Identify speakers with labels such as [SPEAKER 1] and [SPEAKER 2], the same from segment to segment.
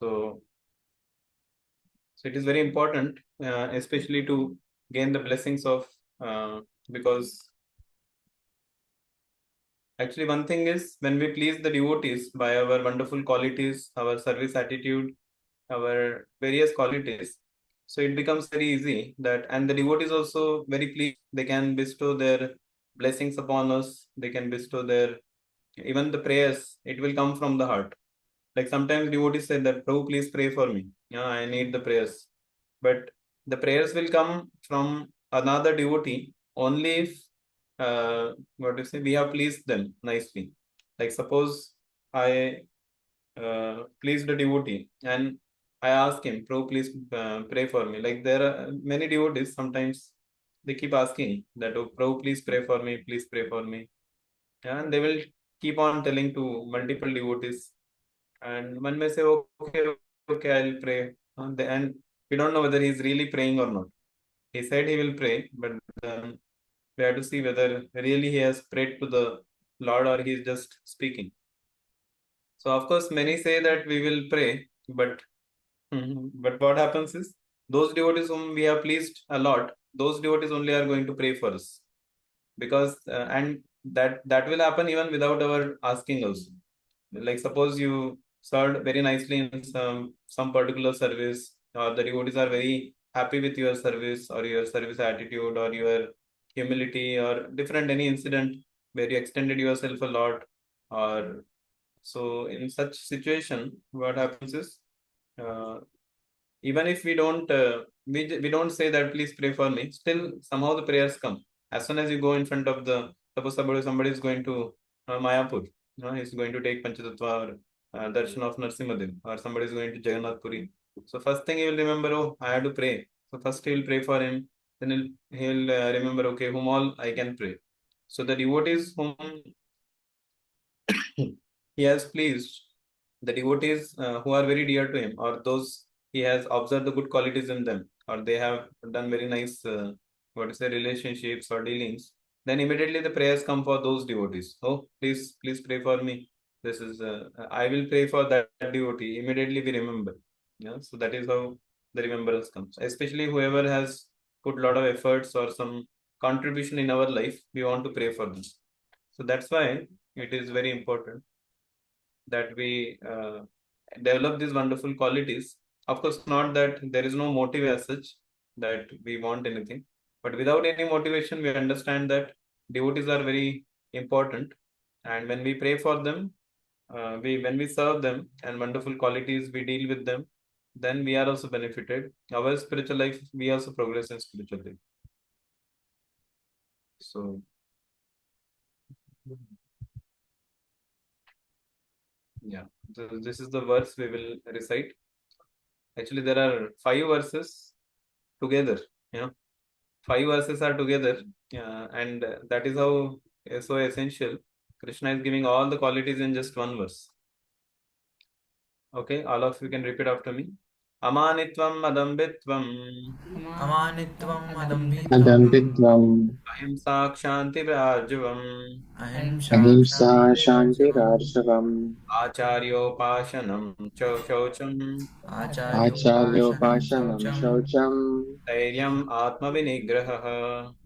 [SPEAKER 1] So it is very important, especially to gain the blessings of, because actually one thing is, when we please the devotees by our wonderful qualities, our service attitude, our various qualities, so it becomes very easy that, and the devotees also very pleased, they can bestow their blessings upon us, they can bestow their, even the prayers, it will come from the heart. Like sometimes devotees say that, Prabhu, please pray for me. Yeah, I need the prayers. But the prayers will come from another devotee only if, what to say, we have pleased them nicely. Like suppose I pleased a devotee and I ask him, Prabhu, please pray for me. Like there are many devotees, sometimes they keep asking that, oh, Prabhu, please pray for me, please pray for me. And they will keep on telling to multiple devotees, and one may say, okay, okay, I'll pray. And we don't know whether he's really praying or not. He said he will pray, but we have to see whether really he has prayed to the Lord or he is just speaking. So, of course, many say that we will pray, but but what happens is, those devotees whom we have pleased a lot, those devotees only are going to pray for us, because and that will happen even without our asking also. Like suppose you served very nicely in some particular service, or the devotees are very happy with your service or your service attitude or your humility or different any incident where you extended yourself a lot, or so in such situation what happens is, uh, even if we don't we don't say that please pray for me, still somehow the prayers come. As soon as you go in front of the, suppose somebody is going to Mayapur, he's going to take Panchatattva or darshan of Narsimhadev, or somebody is going to Jagannath Puri. So first thing he will remember, oh, I have to pray. So first he will pray for him, then he'll remember, okay, whom all I can pray. So the devotees whom he has pleased, the devotees who are very dear to him, or those he has observed the good qualities in them, or they have done very nice, what to say, relationships or dealings, then immediately the prayers come for those devotees. Oh, please pray for me. This is, I will pray for that devotee. Immediately we remember. Yeah, so that is how the remembrance comes. Especially whoever has put a lot of efforts or some contribution in our life, we want to pray for them. So that's why it is very important that we develop these wonderful qualities. Of course, not that there is no motive as such that we want anything, but without any motivation, we understand that devotees are very important, and when we pray for them, we when we serve them and wonderful qualities we deal with them, then we are also benefited. Our spiritual life, we also progress in spiritual life. So yeah, so this is the verse we will recite. Actually, there are 5 verses together. Yeah, 5 verses are together, and that is how is so essential. Krishna is giving all the qualities in just one verse. Okay, all of you can repeat after me. Amanitvam adambitvam
[SPEAKER 2] अमानित्वम् अदम्भित्वम्
[SPEAKER 3] अदम्भित्वम्
[SPEAKER 1] ahimsa kshanti vrajvam
[SPEAKER 2] अहिंसा
[SPEAKER 3] अहिंसा
[SPEAKER 2] क्षान्तिरार्जवम्
[SPEAKER 3] शान्तिरार्जवम्
[SPEAKER 1] आचार्योपासनं शौचं
[SPEAKER 2] आचार्योपासनं
[SPEAKER 3] आचार्योपासनं
[SPEAKER 2] शौचं
[SPEAKER 3] शौचम्
[SPEAKER 1] धैर्यम् आत्मविनिग्रहः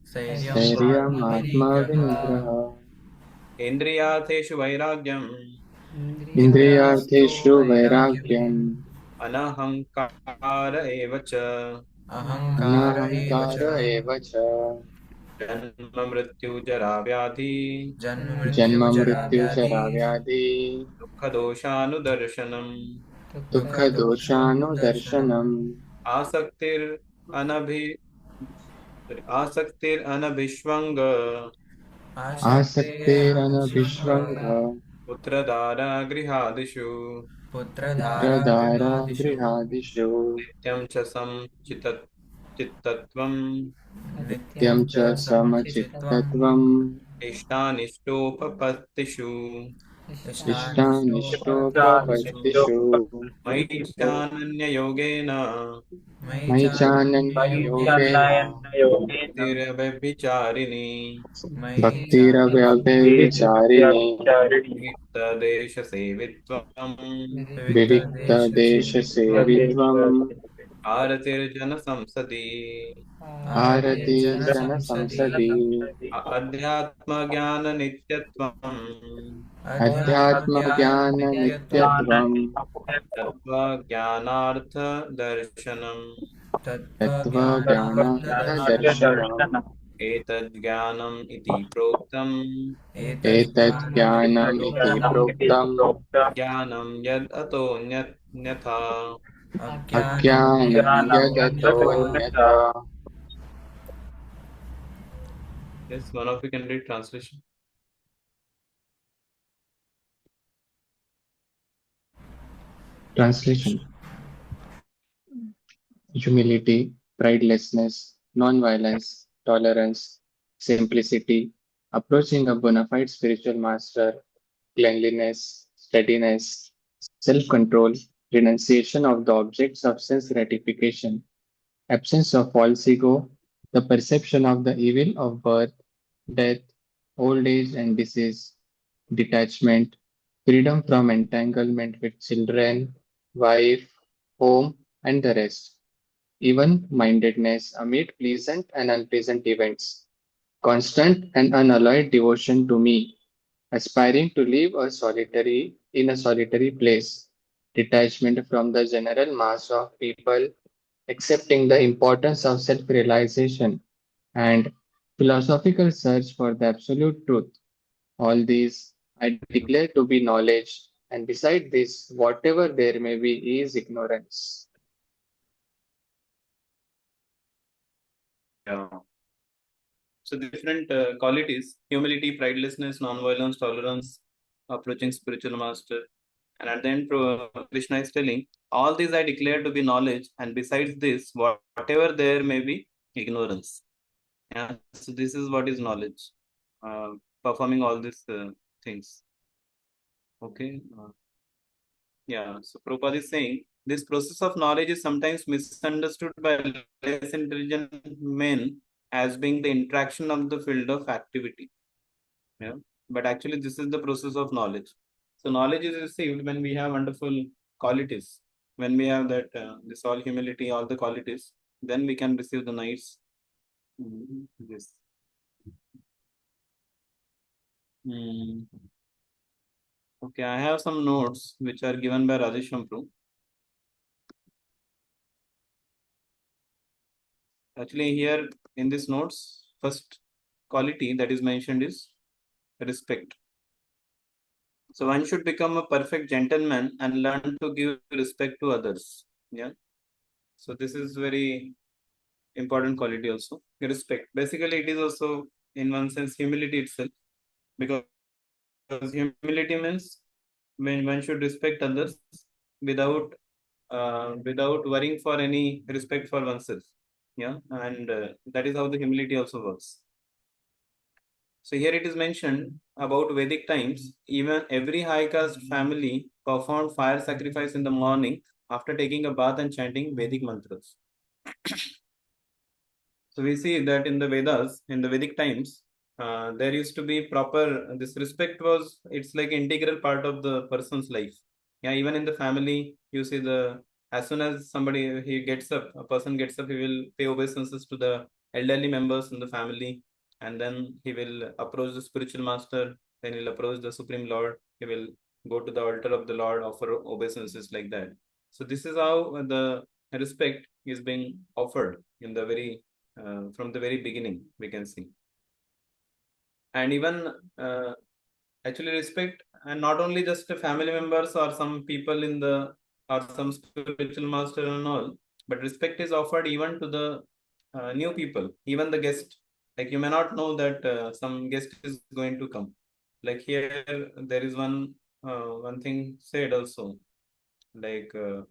[SPEAKER 2] स्थैर्यम्
[SPEAKER 3] स्थैर्यम्
[SPEAKER 2] आत्मविनिग्रहः
[SPEAKER 3] आत्मविनिग्रहः
[SPEAKER 1] इन्द्रियार्थेषु वैराग्यम्
[SPEAKER 2] इन्द्रियार्थेषु
[SPEAKER 3] इन्द्रियार्थेषु
[SPEAKER 2] वैराग्यम्
[SPEAKER 3] वैराग्यम्
[SPEAKER 1] अनहङ्कार एव च
[SPEAKER 2] अहङ्कार एव च
[SPEAKER 3] अनहङ्कार एव च
[SPEAKER 1] जन्म मृत्यु जरा व्याधि
[SPEAKER 2] जन्ममृत्युजराव्याधि
[SPEAKER 3] जन्ममृत्युजराव्याधि
[SPEAKER 1] दुःखदोषानुदर्शनम्
[SPEAKER 2] दुःखदोषानुदर्शनम्
[SPEAKER 3] दुःखदोषानुदर्शनम्
[SPEAKER 1] आसक्तिर् अनभि आसक्तिरनभिष्वङ्ग
[SPEAKER 2] आसक्तेरनभिष्वङ्ग
[SPEAKER 3] आसक्तेरनभिष्वङ्ग
[SPEAKER 1] पुत्रदारा गृहादिषु
[SPEAKER 3] पुत्रधारा
[SPEAKER 2] पुत्रधारागृहादिषु
[SPEAKER 3] गृहादिषु
[SPEAKER 1] नित्यं च चित्तत्वम्
[SPEAKER 2] नित्यं
[SPEAKER 3] नित्यं
[SPEAKER 2] च
[SPEAKER 3] च
[SPEAKER 2] समचित्त्वम्
[SPEAKER 3] समचित्तत्वम्
[SPEAKER 1] इष्टानिष्टोपपत्तिषु
[SPEAKER 3] इष्टानिष्टोपपत्तिषु
[SPEAKER 1] मयि चानन्ययोगेन
[SPEAKER 3] मयि चानन्ययोगेन
[SPEAKER 1] तिरव्यभिचारिणि
[SPEAKER 3] भक्तिरव्यभिचारिणि
[SPEAKER 1] वित्तदेशसेवित्वम्
[SPEAKER 3] विविक्तदेशसेवित्वम्
[SPEAKER 1] भारतिर्जनसंसदि
[SPEAKER 3] भारती जनसंसदि
[SPEAKER 1] अध्यात्मज्ञाननित्यत्वम्
[SPEAKER 3] अध्यात्मज्ञाननित्यत्वम्
[SPEAKER 1] तत्त्वज्ञानार्थदर्शनम्
[SPEAKER 3] तत्त्वज्ञानार्थदर्शनम्
[SPEAKER 1] एतज्ज्ञानम् इति प्रोक्तम्
[SPEAKER 3] एतज्ज्ञानम् इति प्रोक्तम्
[SPEAKER 1] ज्ञानं यद् अतोऽन्यथा
[SPEAKER 3] अज्ञानं यदतोऽन्यथा
[SPEAKER 1] Yes, one of you can read translation.
[SPEAKER 3] Translation: humility, pridelessness, non-violence, tolerance, simplicity, approaching a bona fide spiritual master, cleanliness, steadiness, self-control, renunciation of the objects of sense gratification, absence of false ego, the perception of the evil of birth, death, old age and disease, detachment, freedom from entanglement with children, wife, home, and the rest, even mindedness amid pleasant and unpleasant events, constant and unalloyed devotion to me, aspiring to live in a solitary place, detachment from the general mass of people, accepting the importance of self-realization, and philosophical search for the absolute truth. All these I declare to be knowledge, and beside this, whatever there may be is ignorance.
[SPEAKER 1] Yeah. So the different qualities: humility, pridelessness, non-violence, tolerance, approaching spiritual master. And at the end, Krishna is telling, all these I declare to be knowledge, and besides this, whatever there may be, ignorance. Yeah. So this is what is knowledge. Performing all these things. Okay. Yeah. So Prabhupada is saying this process of knowledge is sometimes misunderstood by less intelligent men as being the interaction of the field of activity. Yeah. But actually, this is the process of knowledge. So knowledge is received when we have wonderful qualities. When we have that this all humility, all the qualities, then we can receive the nice this. Mm. Okay, I have some notes which are given by Rajesh Shampru. Actually, here in these notes, first quality that is mentioned is respect. So one should become a perfect gentleman and learn to give respect to others. Yeah. So this is very important quality also. Respect. Basically, it is also in one sense humility itself, because humility means when one should respect others without without worrying for any respect for oneself. Yeah, and that is how the humility also works. So here it is mentioned about Vedic times, even every high caste family performed fire sacrifice in the morning after taking a bath and chanting Vedic mantras. So we see that in the Vedas, in the Vedic times, there used to be proper, this respect was, it's like integral part of the person's life. Yeah, even in the family, you see as soon as somebody, he gets up, a person gets up, he will pay obeisances to the elderly members in the family, and then he will approach the spiritual master, then he'll approach the Supreme Lord, he will go to the altar of the Lord, offer obeisances like that. So this is how the respect is being offered in the very from the very beginning, we can see. And even actually respect, and not only just family members or some people in the or some spiritual master and all, but respect is offered even to the new people, even the guest. Like you may not know that some guest is going to come. Like here, there is one thing said also, like uh,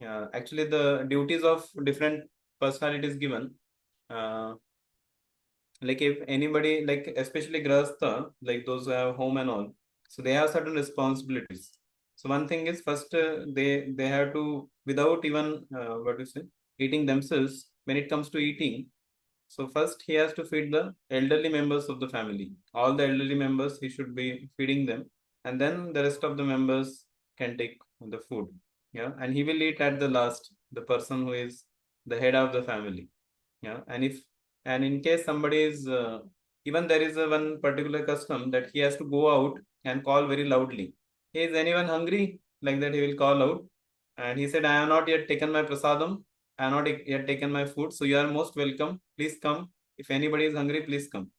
[SPEAKER 1] yeah, actually the duties of different personalities given. Uh, Like if anybody, like especially Grahastha, like those who have home and all, so they have certain responsibilities. So one thing is first they have to, without even what to say, eating themselves. When it comes to eating, so first he has to feed the elderly members of the family. All the elderly members he should be feeding them, and then the rest of the members can take the food. Yeah, and he will eat at the last, the person who is the head of the family. Yeah, and in case somebody is even there is a one particular custom that he has to go out and call very loudly. Hey, is anyone hungry? Like that he will call out, and he said, I have not yet taken my prasadam. I have not yet taken my food, so you are most welcome. Please come. If anybody is hungry, please come.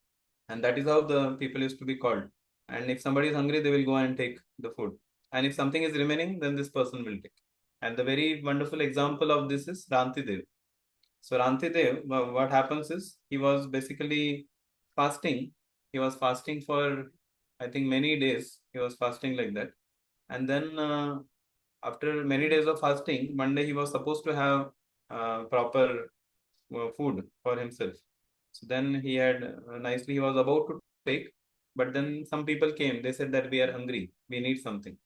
[SPEAKER 1] And that is how the people used to be called. And if somebody is hungry, they will go and take the food. And if something is remaining, then this person will take. And the very wonderful example of this is Rantidev. So Rantidev, what happens is he was basically fasting. He was fasting for, I think, many days. He was fasting like that. And then after many days of fasting, one day he was supposed to have proper food for himself. So then he had nicely, he was about to take, but then some people came. They said that we are hungry, we need something.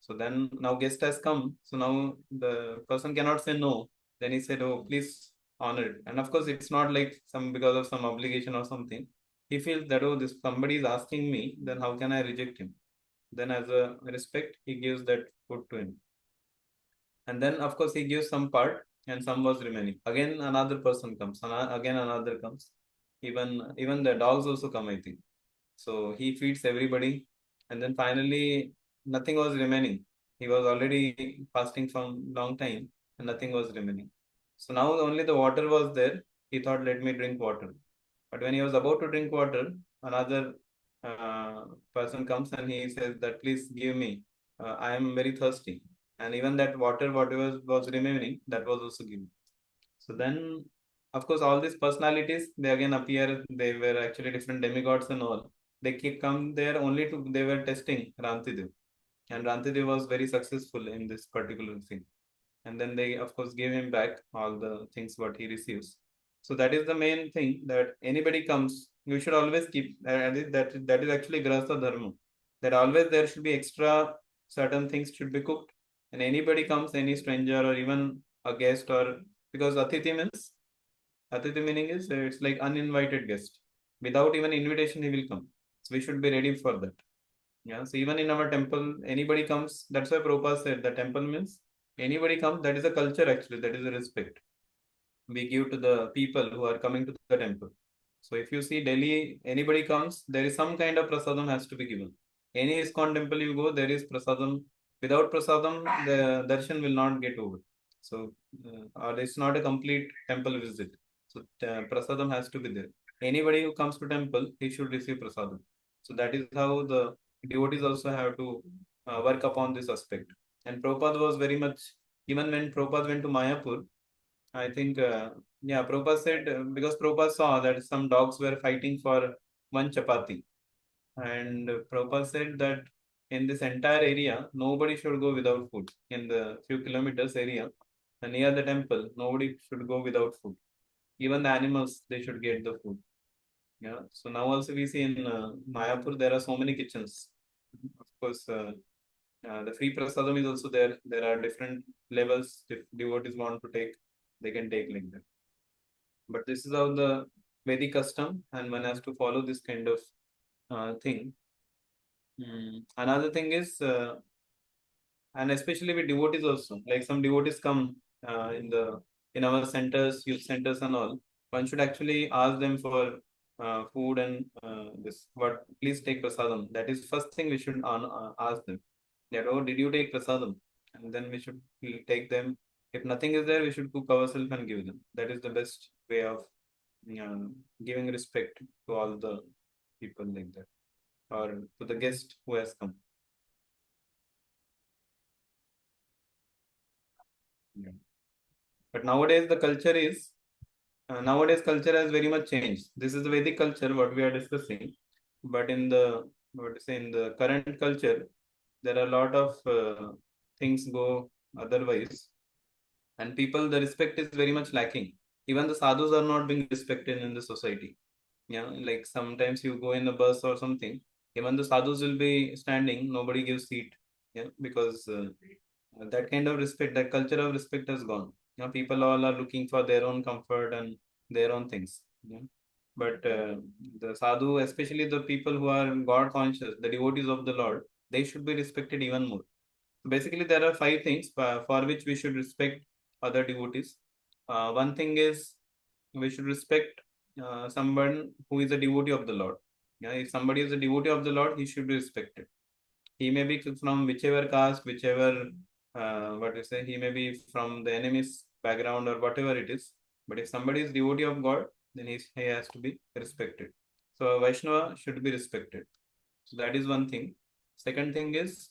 [SPEAKER 1] So then now guest has come. So now the person cannot say no. Then he said, "Oh, please honor it." And of course, it's not like some because of some obligation or something. He feels that, oh, this somebody is asking me, then how can I reject him? Then as a respect, he gives that food to him. And then of course he gives some part and some was remaining. Again another person comes, again another comes. Even the dogs also come, I think. So he feeds everybody, and then finally nothing was remaining. He was already fasting from long time, and nothing was remaining. So now only the water was there. He thought, let me drink water. But when he was about to drink water, another uh, person comes and he says that, please give me, I am very thirsty. And even that water, whatever was remaining, that was also given. So then, of course, all these personalities, they again appear. They were actually different demigods and all. They keep come there only to, they were testing Rantidev. And Rantidev was very successful in this particular thing. And then they, of course, gave him back all the things what he receives. So that is the main thing, that anybody comes, you should always keep that is actually Grahastha Dharma. That always there should be extra, certain things should be cooked. And anybody comes, any stranger or even a guest, or because Atithi meaning is it's like uninvited guest. Without even invitation, he will come. So we should be ready for that. Yeah. So even in our temple, anybody comes. That's why Prabhupada said the temple means anybody comes. That is a culture actually. That is a respect we give to the people who are coming to the temple. So if you see Delhi, anybody comes, there is some kind of prasadam has to be given. Any ISKCON temple you go, there is prasadam. Without prasadam, the darshan will not get over. So, or it's not a complete temple visit. So prasadam has to be there. Anybody who comes to temple, he should receive prasadam. So that is how the devotees also have to work upon this aspect. And Prabhupada was very much, even when Prabhupada went to Mayapur, I think, yeah, Prabhupada said, because Prabhupada saw that some dogs were fighting for one chapati. And Prabhupada said that in this entire area, nobody should go without food. In the few kilometers area near the temple, nobody should go without food. Even the animals, they should get the food. Yeah. So now also we see in Mayapur, there are so many kitchens. Of course, the free prasadam is also there. There are different levels. If devotees want to take, they can take like that. But this is how the Vedic custom, and one has to follow this kind of thing. Another thing is, and especially with devotees also, like some devotees come in our centers, youth centers, and all. One should actually ask them for food and this. What? Please take prasadam. That is first thing we should ask them. That, oh, did you take prasadam? And then we take them. If nothing is there, we should cook ourselves and give them. That is the best way of giving respect to all the people like that, or to the guest who has come. Yeah. But nowadays culture has very much changed. This is the Vedic culture what we are discussing, but in the, what to say, in the current culture, there are a lot of things go otherwise, and people, the respect is very much lacking. Even the sadhus are not being respected in the society. Yeah, like sometimes you go in a bus or something, even the sadhus will be standing, nobody gives seat. Yeah, because that kind of respect, that culture of respect has gone. People all are looking for their own comfort and their own things. Yeah. But the sadhu, especially the people who are God conscious, the devotees of the Lord, they should be respected even more. Basically, there are five things for which we should respect other devotees. One thing is we should respect someone who is a devotee of the Lord. Yeah, if somebody is a devotee of the Lord, he should be respected. He may be from whichever caste, whichever what you say, he may be from the enemy's background or whatever it is. But if somebody is devotee of God, then he has to be respected. So a Vaishnava should be respected. So that is one thing. Second thing is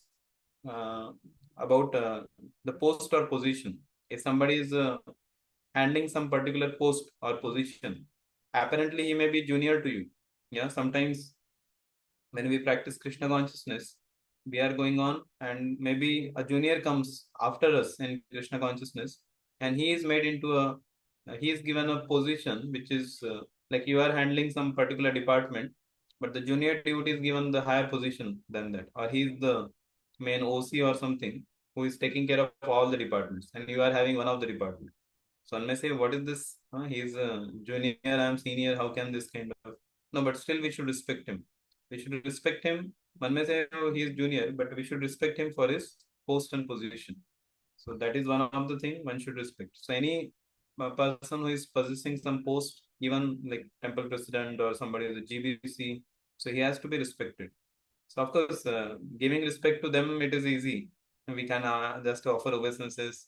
[SPEAKER 1] uh, about the post or position. If somebody is handling some particular post or position, apparently he may be junior to you. Yeah, sometimes when we practice Krishna consciousness, we are going on, and maybe a junior comes after us in Krishna consciousness, and he is made into he is given a position which is like you are handling some particular department, but the junior devotee is given the higher position than that, or he is the main OC or something who is taking care of all the departments, and you are having one of the department. So one may say, what is this? He is a junior, I am senior. How can this kind of? No, but still we should respect him. We should respect him. One may say, oh, he is junior, but we should respect him for his post and position. So that is one of the thing one should respect. So any person who is possessing some post, even like temple president or somebody is a GBC, so he has to be respected. So of course, giving respect to them, it is easy. We can just offer obeisances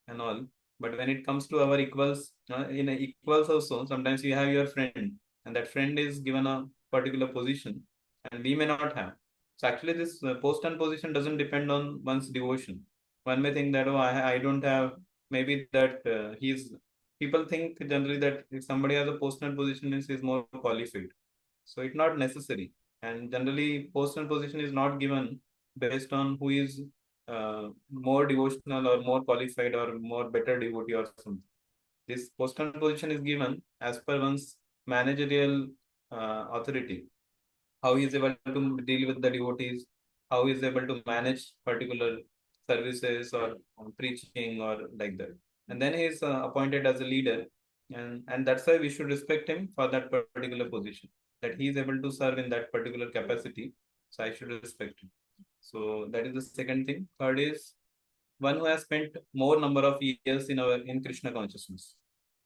[SPEAKER 1] and all. But when it comes to our equals, in equals also, sometimes you have your friend, and that friend is given a particular position, and we may not have. So actually, this post and position doesn't depend on one's devotion. One may think that, oh, I don't have, maybe that he's, people think generally that if somebody has a post and position means he's more qualified. So it's not necessary. And generally, post and position is not given based on who is more devotional or more qualified or more better devotee or something. This post and position is given as per one's managerial authority, how he is able to deal with the devotees, how he is able to manage particular services or preaching or like that. And then he is appointed as a leader, and that's why we should respect him for that particular position, that he is able to serve in that particular capacity. So I should respect him. So that is the second thing. Third is one who has spent more number of years in Krishna consciousness.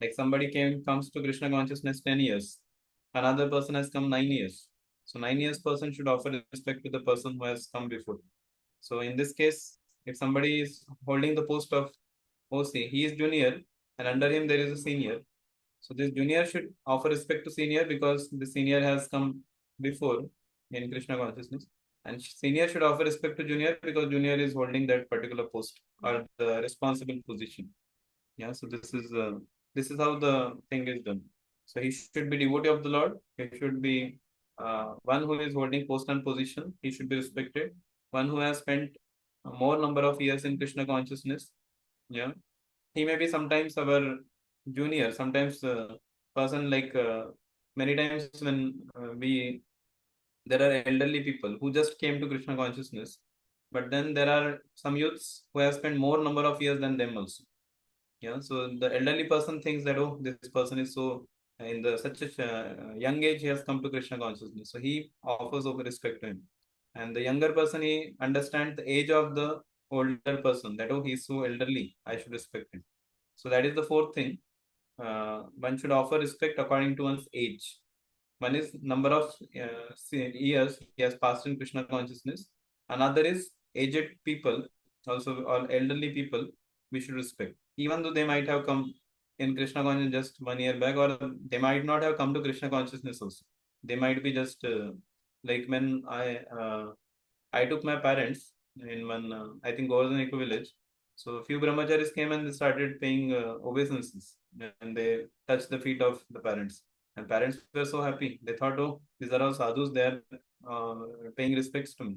[SPEAKER 1] Like somebody comes to Krishna consciousness 10 years, another person has come 9 years. So 9 years person should offer respect to the person who has come before. So in this case, if somebody is holding the post of OC, he is junior, and under him there is a senior. So this junior should offer respect to senior because the senior has come before in Krishna consciousness. And senior should offer respect to junior because junior is holding that particular post or the responsible position. Yeah, so this is how the thing is done. So he should be devotee of the Lord. He should be one who is holding post and position. He should be respected. One who has spent a more number of years in Krishna consciousness. Yeah, he may be sometimes our junior, sometimes person like many times when we there are elderly people who just came to Krishna consciousness, but then there are some youths who have spent more number of years than them also. Yeah, so the elderly person thinks that, oh, this person is so in the such a young age he has come to Krishna consciousness, so he offers over respect to him. And the younger person, he understands the age of the older person, that, oh, he's so elderly, I should respect him. So that is the fourth thing. One should offer respect according to one's age. One is number of years he has passed in Krishna consciousness. Another is aged people, also all elderly people, we should respect. Even though they might have come in Krishna consciousness just 1 year back, or they might not have come to Krishna consciousness also. They might be just like when I took my parents in one, I think, Govardhan Eco village. So a few brahmacharis came and they started paying obeisances, and they touched the feet of the parents. And parents were so happy. They thought, oh, these are all sadhus. They are paying respects to me.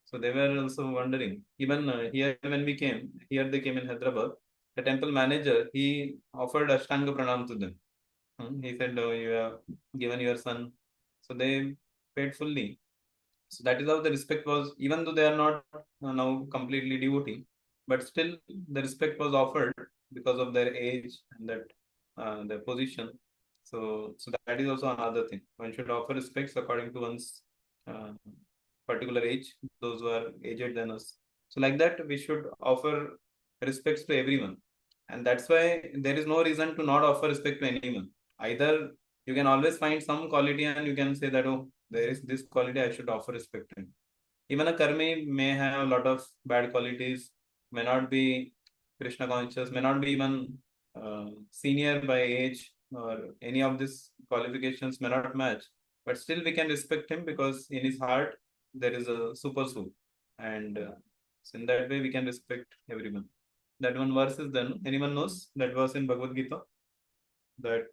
[SPEAKER 1] So they were also wondering. Even here, when we came, here they came in Hyderabad. The temple manager, he offered Ashtanga Pranam to them. He said, oh, you have given your son. So they paid fully. So that is how the respect was, even though they are not now completely devotee, but still the respect was offered because of their age and that their position. So that is also another thing. One should offer respects according to one's uh, particular age, those who are aged than us. So like that, we should offer respects to everyone, and that's why there is no reason to not offer respect to anyone. Either you can always find some quality and you can say that, oh, there is this quality, I should offer respect to him. Even a karmi may have a lot of bad qualities, may not be Krishna conscious, may not be even senior by age, or any of these qualifications may not match. But still, we can respect him because in his heart there is a super soul, and so in that way we can respect everyone. That one verse is then. Anyone knows that verse in Bhagavad Gita, that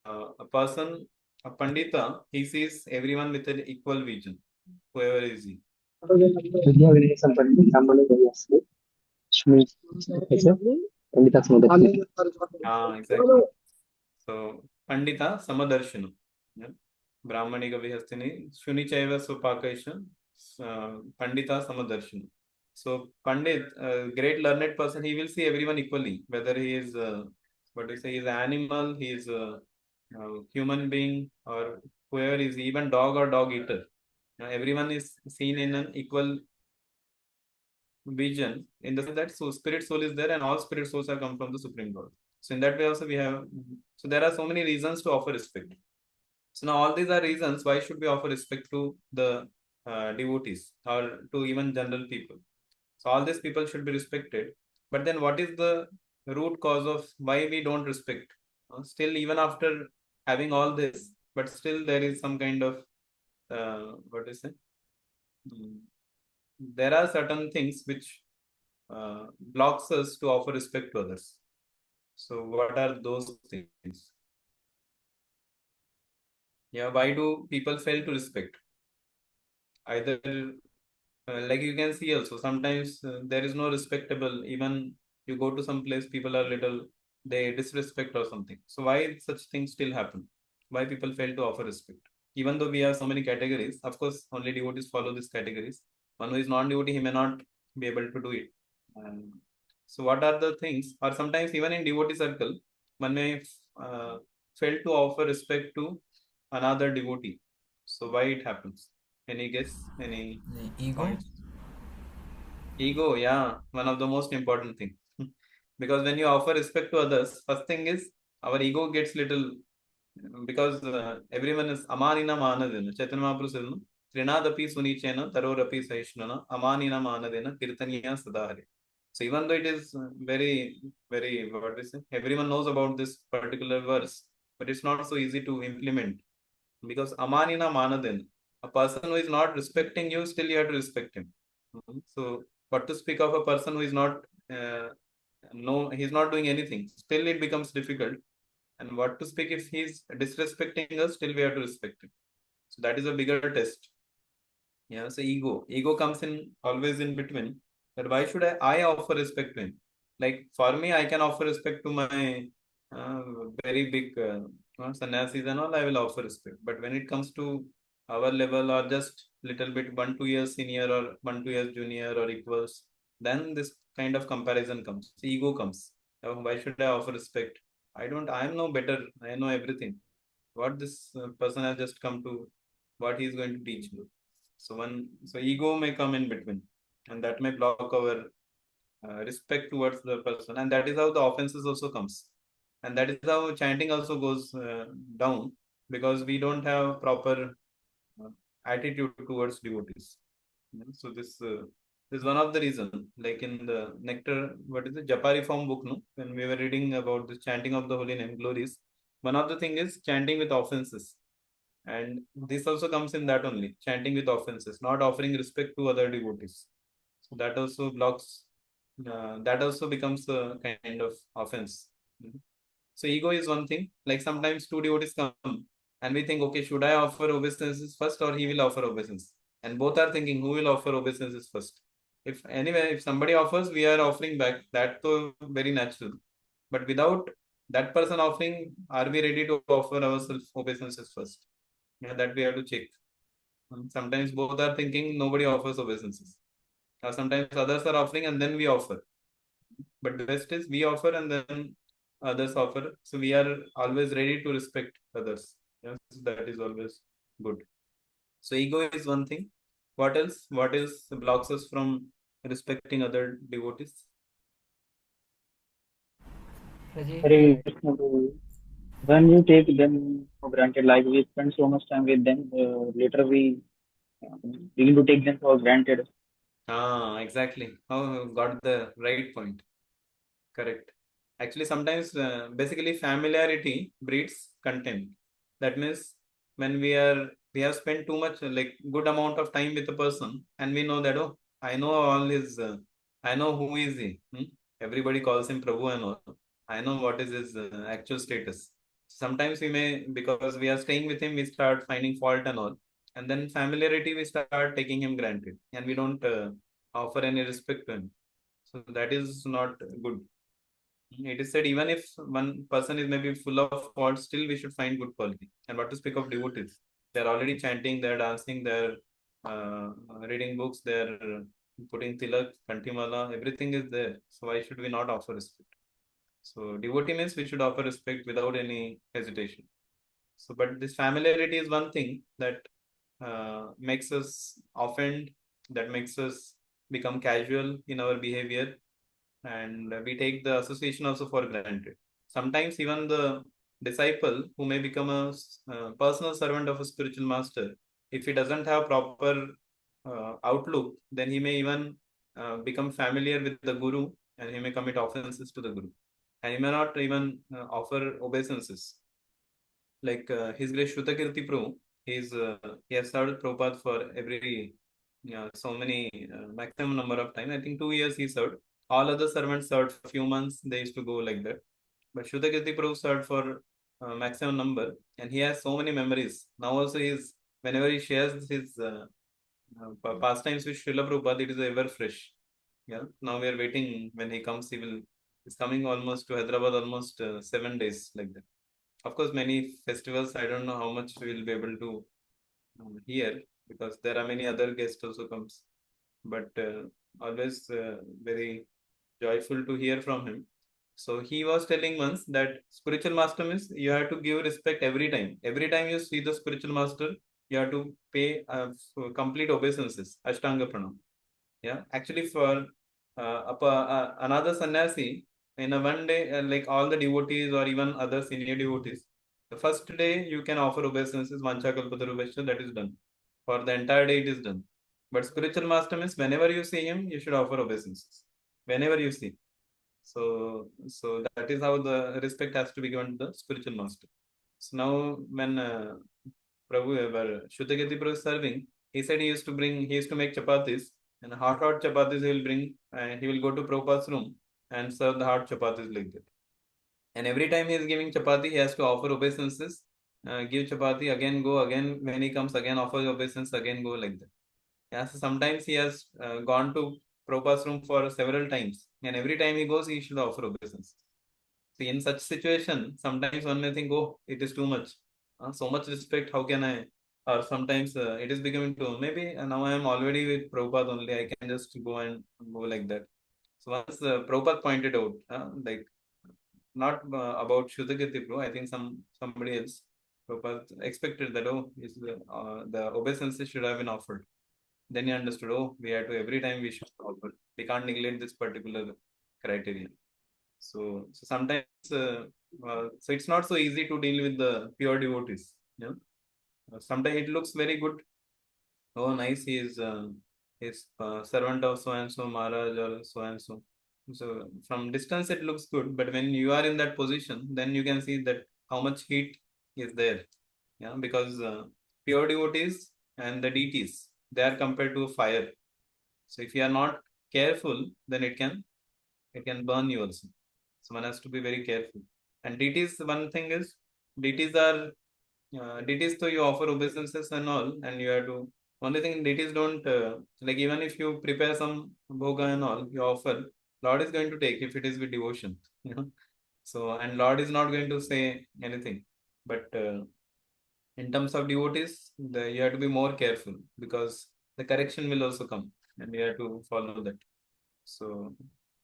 [SPEAKER 1] a person, a pandita, he sees everyone with an equal vision, whoever is he.
[SPEAKER 3] विद्याविनय संपन्न ब्राह्मण गव्यस्ते श्मी कैसे पंडिता समदर्शी
[SPEAKER 1] Exactly. So, Pandita Samadarshinu. Yeah. Brahmani Gavihastini, Shunichaiva Supakaishan, Pandita Samadarshinu. So, Pandit, a great learned person, he will see everyone equally, whether he is, what do you say, he is an animal, he is a human being, or whoever is, even dog or dog eater. Everyone is seen in an equal vision, in the sense that so spirit soul is there and all spirit souls have come from the Supreme Lord. So in that way also we have, so there are so many reasons to offer respect. So now all these are reasons why should we offer respect to the devotees or to even general people. So all these people should be respected. But then what is the root cause of why we don't respect? Still, even after having all this, but still there is some kind of what is it? There are certain things which blocks us to offer respect to others. So what are those things? Yeah, why do people fail to respect? Either like you can see also sometimes there is no respectable, even you go to some place, people are little, they disrespect or something. So why such things still happen? Why people fail to offer respect? Even though we have so many categories, of course, only devotees follow these categories. One who is non-devotee, he may not be able to do it. So what are the things? Or sometimes even in devotee circle, one may fail to offer respect to another devotee. So why it happens? Any guess? Any
[SPEAKER 2] Ego?
[SPEAKER 1] points? Ego, yeah, one of the most important thing. Because when you offer respect to others, first thing is our ego gets little, because everyone is amanina manadena. Chaitanya Mahaprabhu says, no? Trinadapi sunichena tarorapi sahishnana amanina manadena kirtaniya sadahare. So even though it is very, very, what we say, everyone knows about this particular verse, but it's not so easy to implement, because amanina manadena, a person who is not respecting you, still you have to respect him. So what to speak of a person who is not, no, he's not doing anything, still it becomes difficult. And what to speak if he's disrespecting us, still we have to respect him. So that is a bigger test. Yeah, so ego comes in always in between, that why should I offer respect to him? Like for me, I can offer respect to my uh, very big sannyasis and all, I will offer respect. But when it comes to our level, or just little bit 1 2 years senior or 1 2 years junior or equals, then this kind of comparison comes, ego comes. Why should I offer respect? I am no better, I know everything. What this person has just come to, what he is going to teach me. So ego may come in between, and that may block our respect towards the person, and that is how the offenses also comes, and that is how chanting also goes down, because we don't have proper uh, attitude towards devotees. So this is one of the reason. Like in the Nectar, what is the Japari form book? No, when we were reading about the chanting of the holy name glories, one of the thing is chanting with offenses. And this also comes in that only, chanting with offenses, not offering respect to other devotees. So that also blocks, that also becomes a kind of offense. Mhm. So ego is one thing. Like sometimes two devotees come and we think, okay, should I offer obeisances first or he will offer obeisance? And both are thinking, who will offer obeisances first? If anyway, if somebody offers, we are offering back. That's so very natural. But without that person offering, are we ready to offer ourselves obeisances first? Yeah, that we have to check. Sometimes both are thinking, nobody offers obeisances. Or sometimes others are offering and then we offer. But the best is we offer and then others offer. So we are always ready to respect others. Yes, that is always good. So ego is one thing. What else? What is blocks us from respecting other devotees?
[SPEAKER 4] Very when you take them for granted, like we spend so much time with them, later we begin to take them for granted.
[SPEAKER 1] Exactly. Oh, got the right point. Correct. Actually, sometimes basically familiarity breeds contempt. That means when we have spent too much like good amount of time with a person and we know that, oh, I know all his I know who is he. Everybody calls him Prabhu and all. I know what is his actual status. Sometimes we may, because we are staying with him, we start finding fault and all, and then familiarity we start taking him granted and we don't offer any respect to him. So that is not good. It is said even if one person is maybe full of faults, still we should find good quality. And what to speak of devotees? They're already chanting, they're dancing, they're reading books, they're putting tilak, kantimala, everything is there. So why should we not offer respect? So devotee means we should offer respect without any hesitation. So, but this familiarity is one thing that makes us offend, that makes us become casual in our behavior, and we take the association also for granted. Sometimes even the disciple who may become a personal servant of a spiritual master, if he doesn't have proper outlook, then he may even become familiar with the guru and he may commit offenses to the guru. And he may not even offer obeisances. Like His Grace Shrutakirti Prabhu, he has served Prabhupada for every so many maximum number of time. I think 2 years he served. All other servants served for a few months. They used to go like that. But Shrutakirti Prabhu served for maximum number, and he has so many memories. Now also he's whenever he shares his pastimes with Srila Prabhupada, it is ever fresh. Yeah. Now we are waiting when he comes. He's coming almost to Hyderabad almost 7 days like that. Of course, many festivals, I don't know how much we'll be able to hear because there are many other guests also comes. But always very joyful to hear from him. So he was telling once that spiritual master means you have to give respect every time. Every time you see the spiritual master, you have to pay complete obeisances, Ashtanga Pranam. Yeah, actually, for another sannyasi, in a one day, like all the devotees or even other senior devotees, the first day you can offer obeisances, Vancha Kalpataru Vaishnav, that is done. For the entire day, it is done. But spiritual master means whenever you see him, you should offer obeisances. Whenever you see. So that is how the respect has to be given to the spiritual master. So now, when Prabhu, Shuddhagati Prabhu is serving, he said he used to make chapatis, and hot chapatis he will bring, and he will go to Prabhupada's room and serve the hot chapatis like that. And every time he is giving chapati, he has to offer obeisances, give chapati, again go, again when he comes, again offer obeisance, again go like that. Yeah, so sometimes he has gone to Prabhupada's room for several times, and every time he goes, he should offer obeisance. See, in such situation, sometimes one may think, oh, it is too much. So much respect, how can I? Or sometimes it is becoming too, maybe now I am already with Prabhupada only, I can just go and go like that. So once Prabhupada pointed out, like not about Shuddhagati Prabhu, I think somebody else, Prabhupada expected that, oh, the obeisances should have been offered. Then he understood, oh, we have to, every time we should offer. We can't neglect this particular criteria. So sometimes, so it's not so easy to deal with the pure devotees. Yeah. Sometimes it looks very good. Oh, nice. He's servant of so and so Maharaj or so and so. So from distance it looks good, but when you are in that position, then you can see that how much heat is there. Yeah, because pure devotees and the deities, they are compared to fire. So if you are not careful, then it can burn you also. So one has to be very careful. And deities, one thing is, deities are deities, so you offer obeisances and all, and you have to. Only thing, deities don't like, even if you prepare some bhoga and all, you offer, Lord is going to take if it is with devotion. You know, So, and Lord is not going to say anything. But in terms of devotees, you have to be more careful because the correction will also come and you have to follow that. So,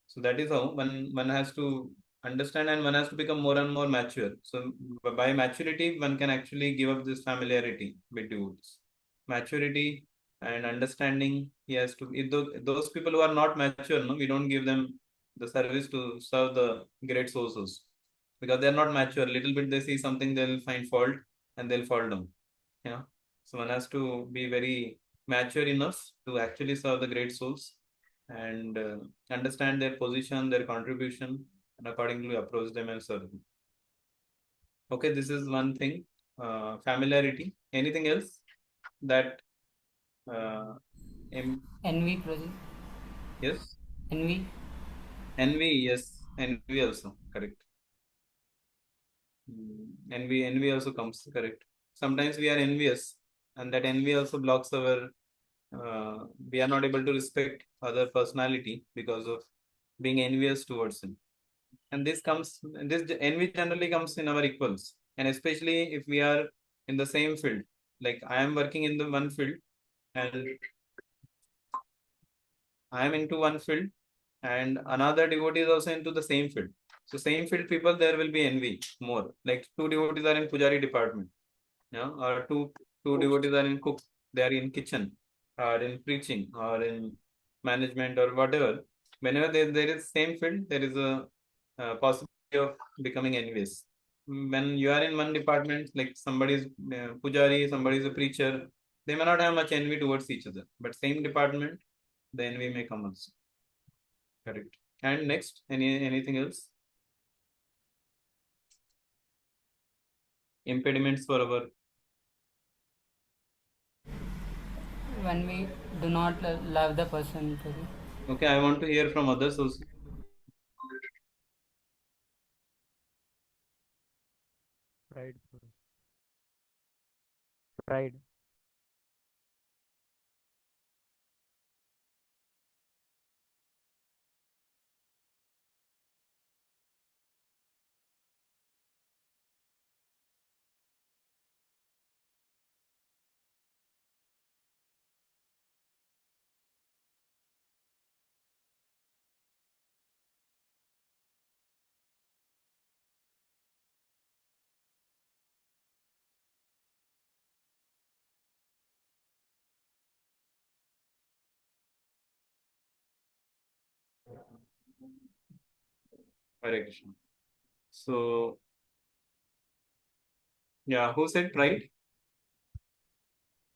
[SPEAKER 1] so that is how one has to understand and one has to become more and more mature. So by maturity, one can actually give up this familiarity with devotees. Maturity and understanding, he has to. If those people who are not mature, no, we don't give them the service to serve the great sources because they are not mature. Little bit they see something, they'll find fault and they'll fall down. Yeah. So one has to be very mature enough to actually serve the great souls and understand their position, their contribution, and accordingly approach them and serve them. Okay, this is one thing. Familiarity. Anything else that
[SPEAKER 5] Envy, Prabhu.
[SPEAKER 1] yes?
[SPEAKER 5] Envy.
[SPEAKER 1] Envy, yes. Envy also, correct. Envy also comes, correct. Sometimes we are envious, and that envy also blocks our. We are not able to respect other personality because of being envious towards him. And this envy generally comes in our equals, and especially if we are in the same field. Like I am working in the one field, and I am into one field, and another devotee is also into the same field. So same field people, there will be envy more. Like two devotees are in pujari department, yeah, or two devotees are in cook, they are in kitchen, or in preaching, or in management, or whatever. Whenever there is same field, there is a possibility of becoming envious. When you are in one department, like somebody is pujari, somebody is a preacher, they may not have much envy towards each other. But same department, the envy may come also. Correct. And next, anything else? Impediments for our.
[SPEAKER 5] When we do not love the person, Prabhu.
[SPEAKER 1] Okay, I want to hear from others also.
[SPEAKER 6] Pride, Prabhu. Pride.
[SPEAKER 1] Hare Krishna. So, yeah, who said pride?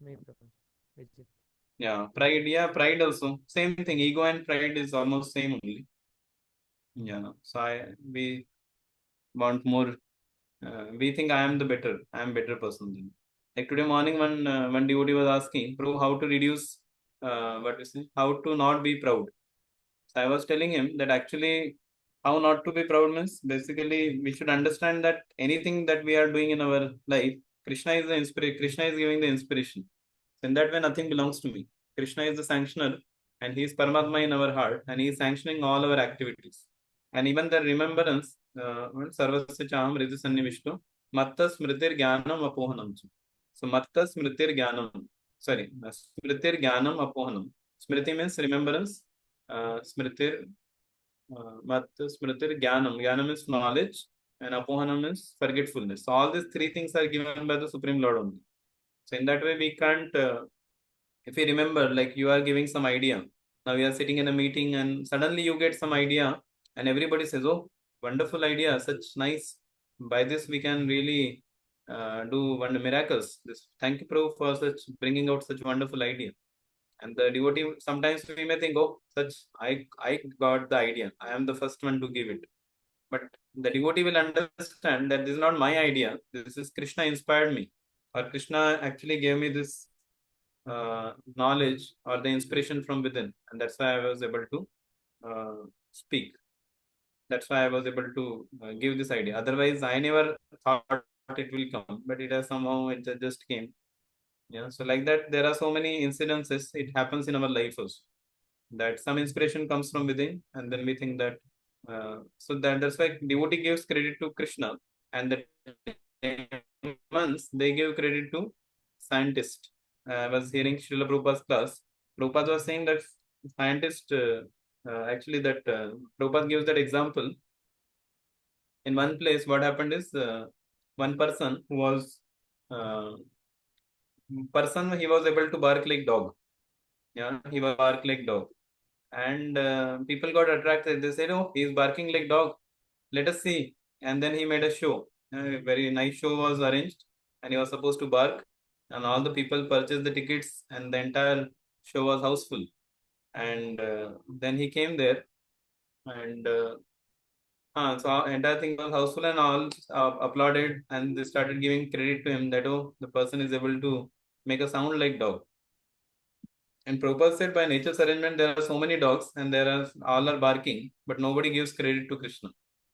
[SPEAKER 6] Me, Prabhu. Vijay.
[SPEAKER 1] Yeah, pride. Yeah, pride also. Same thing. Ego and pride is almost same only. Yeah. So we want more. We think I am the better. I am better person than. Like today morning, one devotee was asking, Prabhu, how to reduce. What is it? How to not be proud. So I was telling him that actually, how not to be proud means basically we should understand that anything that we are doing in our life, Krishna is the inspiration. Krishna is giving the inspiration. So in that way, nothing belongs to me. Krishna is the sanctioner, and he is Paramatma in our heart, and he is sanctioning all our activities. And even the remembrance, Sarvasya Chaham Riti Sannivishto, Matta Smritir Jnanam Apohanam. So Matta Smritir Jnanam. Sorry, Smritir Jnanam Apohanam. Smriti means remembrance. Smritir, Matta Smritir Jnanam. Jnanam is knowledge, and Apohanam is forgetfulness. So all these three things are given by the Supreme Lord only. So in that way, we can't. If you remember, like you are giving some idea. Now we are sitting in a meeting, and suddenly you get some idea, and everybody says, "Oh, wonderful idea! Such nice. By this we can really do wonder miracles." This thank you, Prabhu, for such bringing out such wonderful idea. And the devotee sometimes we may think, "Oh, such I got the idea. I am the first one to give it." But the devotee will understand that this is not my idea. This is Krishna inspired me, or Krishna actually gave me this knowledge or the inspiration from within, and that's why I was able to speak. That's why I was able to give this idea. Otherwise, I never thought it will come, but it has somehow it just came. Yeah. So like that, there are so many incidences. It happens in our life also. That some inspiration comes from within, and then we think that So that's why devotee gives credit to Krishna, and the demons they give credit to scientist. I was hearing Srila Prabhupada's class. Prabhupada was saying that scientist actually that Prabhupada gives that example. In one place, what happened is one person who was uh, he was able to bark like dog. Yeah, he was bark like dog, and people got attracted. They said, "Oh, he's barking like dog. Let us see." And then he made a show. A very nice show was arranged, and he was supposed to bark, and all the people purchased the tickets, and the entire show was houseful. And then he came there, and so entire thing was houseful, and all applauded, and they started giving credit to him that oh, the person is able to make a sound like dog. And Prabhupada said by nature's arrangement, there are so many dogs and there are all are barking, but nobody gives credit to Krishna.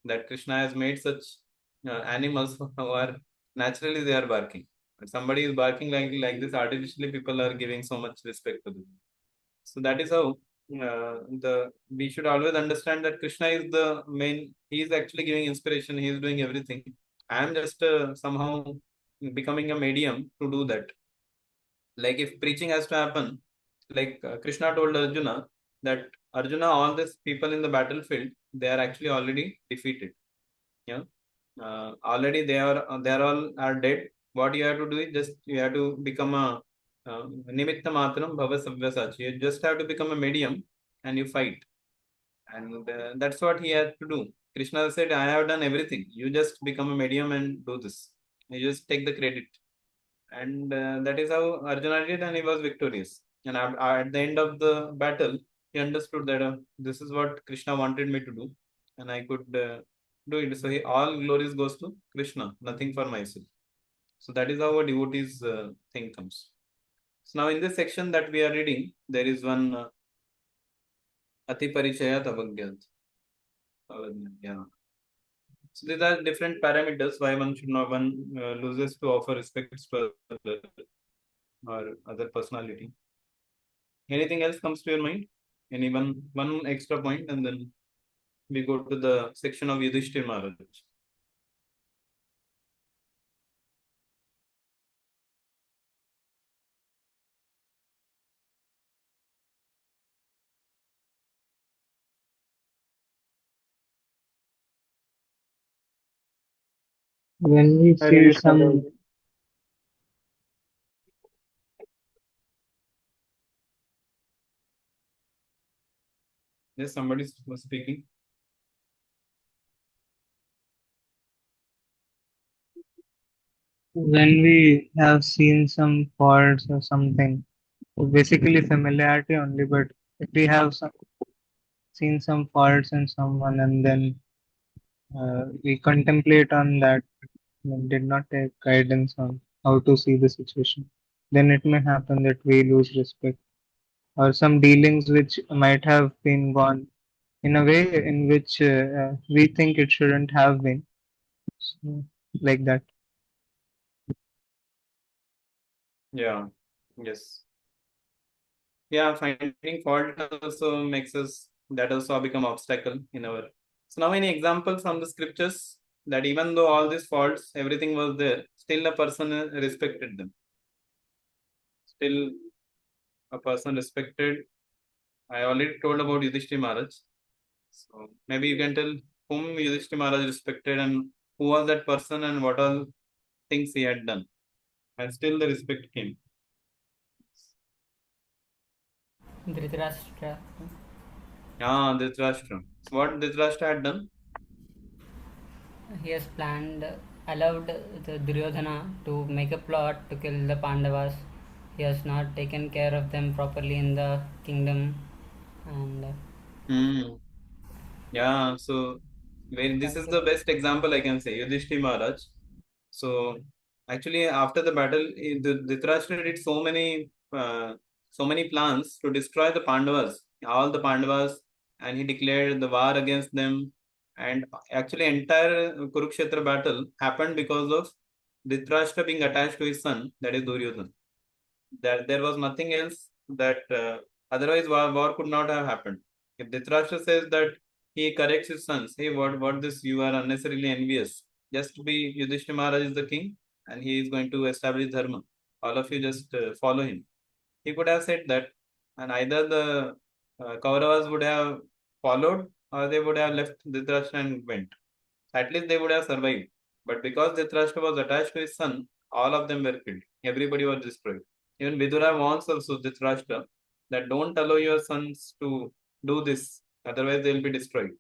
[SPEAKER 1] That Krishna has made such animals who are naturally they are barking. But somebody is barking like this artificially, people are giving so much respect to them. So that is how the we should always understand that Krishna is the main. He is actually giving inspiration. He is doing everything. I am just somehow becoming a medium to do that. Like if preaching has to happen, like Krishna told Arjuna that Arjuna, all these people in the battlefield, they are actually already defeated. Yeah, already they are all are dead. What you have to do is just you have to become a nimitta matram bhava sabyasachi. You just have to become a medium and you fight, and that's what he had to do. Krishna said, "I have done everything. You just become a medium and do this. You just take the credit." And that is how Arjuna did, and he was victorious. And at the end of the battle, he understood that this is what Krishna wanted me to do, and I could do it. So all glories goes to Krishna, nothing for myself. So that is how a devotee's thing comes. So now in this section that we are reading, there is one Ati Parichayat Avagyat. Yeah. So these are different parameters why one should not one loses to offer respects to other or other personality. Anything else comes to your mind? Any one extra point, and then we go to the section of Yudhishthir Maharaj.
[SPEAKER 4] When we see some
[SPEAKER 1] Yes, somebody was speaking.
[SPEAKER 4] when we have seen some faults or something, basically familiarity only, but if we have seen some faults in someone and then we contemplate on that and did not take guidance on how to see the situation, then it may happen that we lose respect or some dealings which might have been gone in a way in which we think it shouldn't have been. So, like that.
[SPEAKER 1] Yeah. Yes. Yeah. Finding fault also makes us that also become obstacle in our. So now any example from the scriptures that even though all these faults, everything was there, still a person respected them. Still a person respected. I already told about Yudhishthir Maharaj. So maybe you can tell whom Yudhishthir Maharaj respected and who was that person and what all things he had done. And still the respect came.
[SPEAKER 5] Dhritarashtra.
[SPEAKER 1] Ah, Dhritarashtra. So what Dhritarashtra had done?
[SPEAKER 5] He has allowed the Duryodhana to make a plot to kill the Pandavas. He has not taken care of them properly in the kingdom, and
[SPEAKER 1] Hmm. Yeah, so this is the best example I can say, Yudhishthir Maharaj. So actually, after the battle, Dhritarashtra did so many plans to destroy the Pandavas, all the Pandavas, and he declared the war against them. And actually, entire Kurukshetra battle happened because of Dhritarashtra being attached to his son, that is Duryodhana. There was nothing else that otherwise war could not have happened. If Dhritarashtra says that he corrects his sons. Hey, what this? You are unnecessarily envious. Just be Yudhishthira Maharaj is the king, and he is going to establish dharma. All of you just follow him. He could have said that, and either the Kauravas would have followed, or they would have left Dhritarashtra and went. At least they would have survived. But because Dhritarashtra was attached to his son, all of them were killed. Everybody was destroyed. Even Vidura warns also Dhritarashtra that don't allow your sons to do this, otherwise they will be destroyed.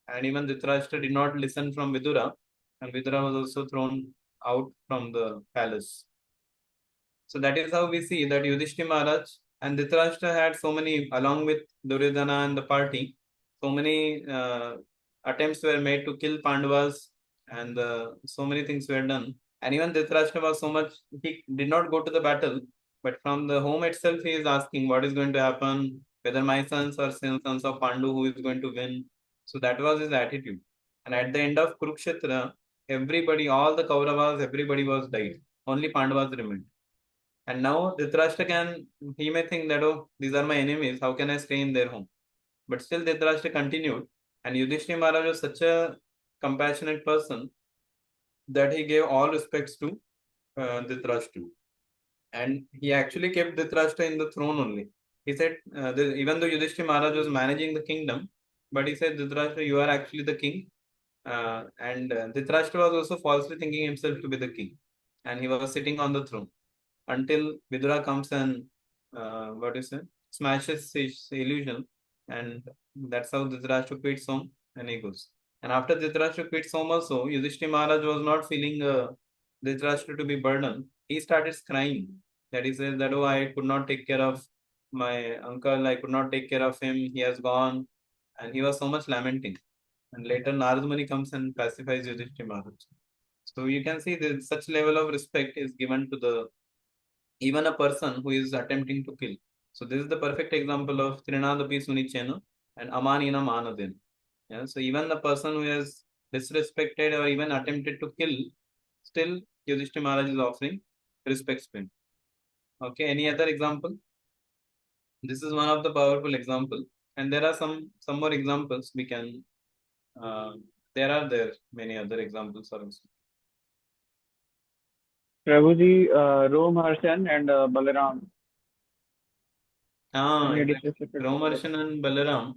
[SPEAKER 1] And even Dhritarashtra did not listen from Vidura, and Vidura was also thrown out from the palace. So that is how we see that Yudhishthira Maharaj and Dhritarashtra had so many, along with Duryodhana and the party, so many attempts were made to kill Pandavas, and so many things were done. And even Dhritarashtra was so much, he did not go to the battle, but from the home itself, he is asking what is going to happen, whether my sons or sons of Pandu, who is going to win. So that was his attitude. And at the end of Kurukshetra, everybody, all the Kauravas, everybody was died. Only Pandavas remained. And now Dhritarashtra he may think that, oh, these are my enemies, how can I stay in their home? But still Dhritarashtra continued, and Yudhishthira Maharaj was such a compassionate person that he gave all respects to Dhritarashtra. And he actually kept Dhritarashtra in the throne only. He said, even though Yudhishthira Maharaj was managing the kingdom, but he said, Dhritarashtra, you are actually the king. And Dhritarashtra was also falsely thinking himself to be the king. And he was sitting on the throne until Vidura comes and smashes his illusion, and that's how Dhritarashtra quits home and he goes. And after Dhritarashtra quits home also, Yudhishthira Maharaj was not feeling Dhritarashtra to be burdened. He started crying. That he says that, oh, I could not take care of my uncle, I could not take care of him, he has gone. And he was so much lamenting. And later Narad Muni comes and pacifies Yudhishthira Maharaj. So you can see that such level of respect is given to the even a person who is attempting to kill. So this is the perfect example of Trinadapi Sunichena and Amanina Manadin. Yeah, so even the person who has disrespected or even attempted to kill, still Yudhishthira Maharaj is offering respect to him. Okay, any other example? This is one of the powerful example, and there are some more examples we can. There many other examples also.
[SPEAKER 7] Prabhuji, Romaharshan and Balaram.
[SPEAKER 1] Exactly. Romaharshan and Balaram.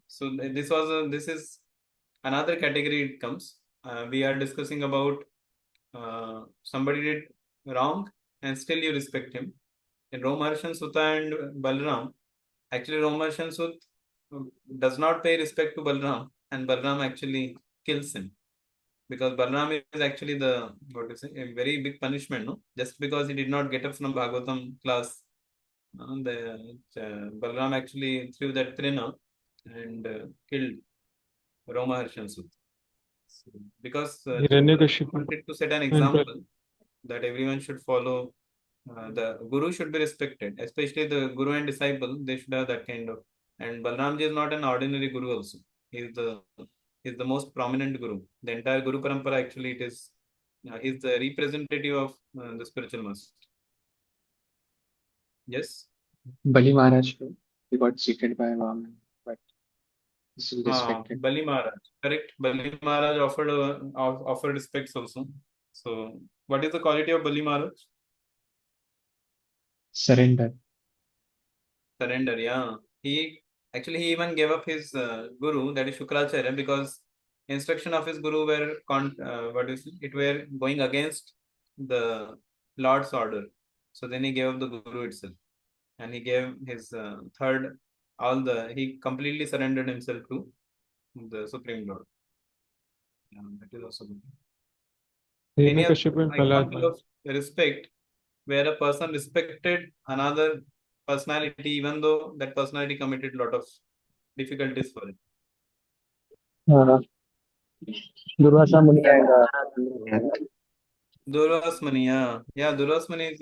[SPEAKER 1] So this is another category it comes. We are discussing about somebody did wrong and still you respect him. In Romaharshan Sutta and Balaram, actually Romaharshan Sut does not pay respect to Balaram, and Balaram actually kills him. Because Balaram is actually a very big punishment, no? Just because he did not get up from Bhagavatam class, Balaram actually threw that trina and killed Romaharshan Sut. So, because wanted to set an example that everyone should follow. The Guru should be respected, especially the Guru and disciple. They should have that kind of. And Balramji is not an ordinary Guru also. He is the most prominent Guru. The entire Guru Parampara actually is the representative of the spiritual master. Yes.
[SPEAKER 3] Bali Maharaj, he got cheated by Vaman, but he still respected.
[SPEAKER 1] Bali Maharaj, correct. Bali Maharaj offered respects also. So, what is the quality of Bali Maharaj?
[SPEAKER 3] Surrender.
[SPEAKER 1] Surrender, yeah. He even gave up his guru, that is Shukracharya, because instruction of his guru were were going against the Lord's order. So then he gave up the guru itself, and he gave his he completely surrendered himself to the Supreme Lord. That is also good. Any other example of respect where a person respected another personality even though that personality committed a lot of difficulties for it?
[SPEAKER 7] Durvasa Muni and
[SPEAKER 1] Durvas Muni, yeah, Durvas Muni is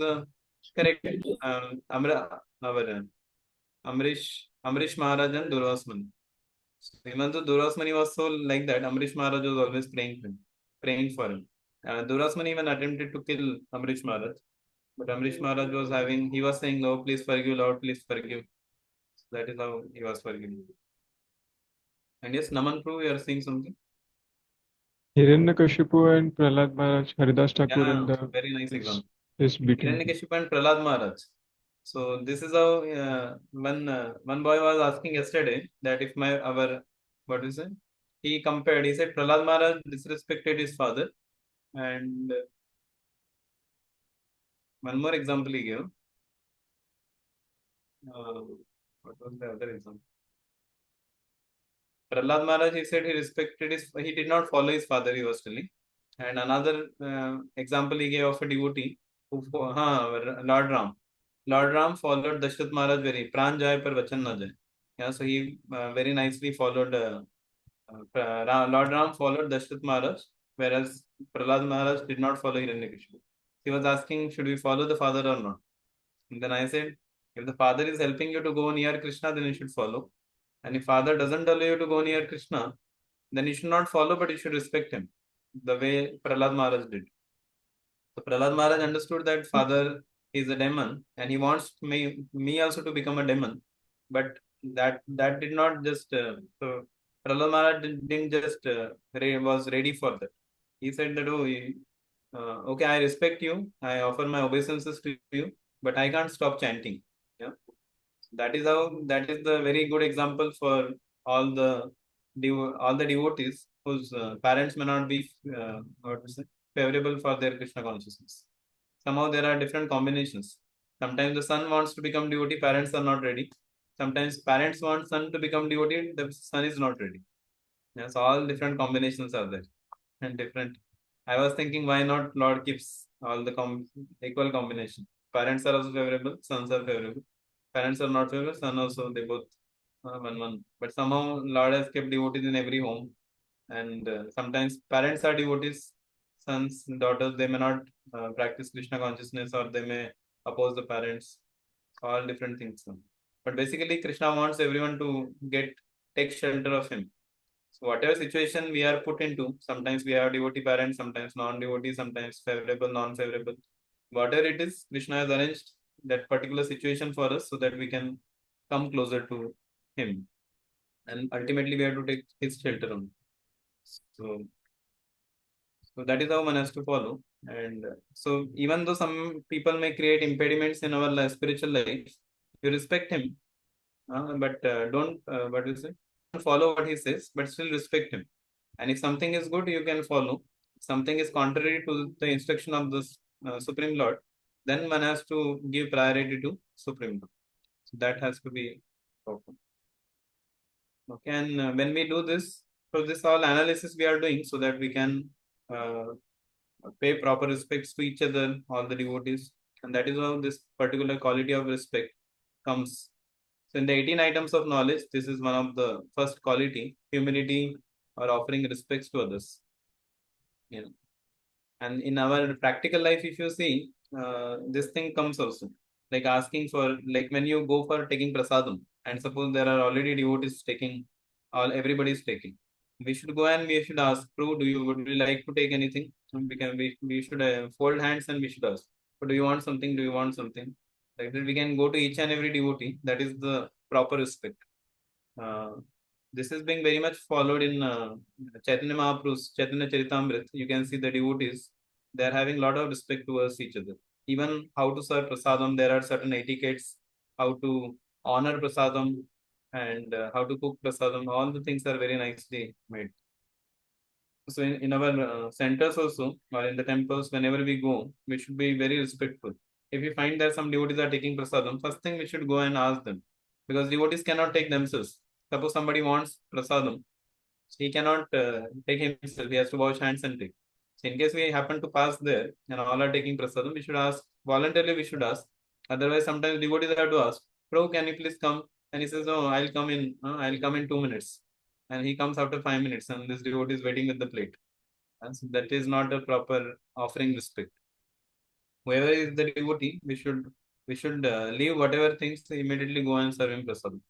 [SPEAKER 1] correct. Amrish Maharaj and Durvas Muni. So even though Durvas Muni was so like that, Amrish Maharaj was always praying for him. Durvas Muni even attempted to kill Amrish Maharaj, but Amrish Maharaj he was saying, "Oh, please forgive, Lord, please forgive." So that is how he was forgiven. And yes, Naman Prabhu, you are saying something?
[SPEAKER 8] Hiranyakashipu and Prahlad Maharaj, Haridas Thakur
[SPEAKER 1] Yeah,
[SPEAKER 8] and the
[SPEAKER 1] very nice
[SPEAKER 8] is,
[SPEAKER 1] example.
[SPEAKER 8] is beaten.
[SPEAKER 1] Hiranyakashipu and Prahlad Maharaj. So this is how one boy was asking yesterday that if our what is it? He compared. He said Prahlad Maharaj disrespected his father, and one more example he gave. Uh, what was the other example? Prahlad Maharaj, he said he respected he did not follow his father, he was telling. And another example he gave of a devotee, Lord Ram. Lord Ram followed Dashrath Maharaj very, Pran Jai par Vachan na Jai. Yeah, so he very nicely followed, Lord Ram followed Dashrath Maharaj, whereas Prahlad Maharaj did not follow Hiranyakashipu. He was asking, should we follow the father or not? And then I said, if the father is helping you to go near Krishna, then you should follow. And if father doesn't allow you to go near Krishna, then you should not follow, but you should respect him, the way Prahlad Maharaj did. So Prahlad Maharaj understood that father is a demon, and he wants me also to become a demon. But that did not just so Prahlad Maharaj didn't just was ready for that. He said that okay, I respect you, I offer my obeisances to you, but I can't stop chanting. Yeah, that is the very good example for all the all the devotees whose parents may not be what to say, favorable for their Krishna consciousness. Somehow there are different combinations. Sometimes the son wants to become devotee, parents are not ready. Sometimes parents want son to become devotee, the son is not ready. Yes, all different combinations are there and different. I was thinking, why not Lord keeps all the equal combination? Parents are also favorable, sons are favorable. Parents are not favorable, son also, they both one. But somehow Lord has kept devotees in every home. And sometimes parents are devotees, sons, daughters, they may not practice Krishna consciousness, or they may oppose the parents. All different things. But basically, Krishna wants everyone to take shelter of him. So whatever situation we are put into, sometimes we have devotee parents, sometimes non-devotee, sometimes favorable, non-favorable. Whatever it is, Krishna has arranged that particular situation for us so that we can come closer to him. And ultimately we have to take his shelter on. So that is how one has to follow. And so even though some people may create impediments in our spiritual life, you respect him, but don't what is it? Follow what he says, but still respect him. And if something is good, you can follow. If something is contrary to the instruction of the Supreme Lord, then one has to give priority to Supreme Lord. So that has to be okay. Okay, and when we do this, so this all analysis we are doing so that we can uh, pay proper respects to each other, all the devotees, and that is how this particular quality of respect comes. So in the 18 items of knowledge, this is one of the first quality, humility or offering respects to others. You know, and in our practical life, if you see, this thing comes also, like asking for, like when you go for taking prasadam, and suppose there are already devotees taking, all everybody is taking. We should go and we should ask, Prabhu, would you like to take anything? We should fold hands and we should ask, do you want something? Do you want something? Like that, we can go to each and every devotee. That is the proper respect. Uh, this is being very much followed in Chaitanya Mahaprabhu's Chaitanya Charitamrita. You can see the devotees, they are having a lot of respect towards each other. Even how to serve prasadam, there are certain etiquettes, how to honor prasadam, and how to cook prasadam. All the things are very nicely made. So in our centers also, or in the temples, whenever we go, we should be very respectful. If we find that some devotees are taking prasadam, first thing we should go and ask them, because devotees cannot take themselves. Suppose somebody wants prasadam, he cannot take himself. He has to wash hands and take. So in case we happen to pass there and all are taking prasadam, we should ask voluntarily. We should ask. Otherwise, sometimes devotees have to ask, Prabhu, can you please come? And he says, "Oh, I'll come in. I'll come in 2 minutes." And he comes after 5 minutes, and this devotee is waiting with the plate. And so that is not a proper offering respect. Whoever is the devotee, we should leave whatever things, immediately go and serve him prasadam.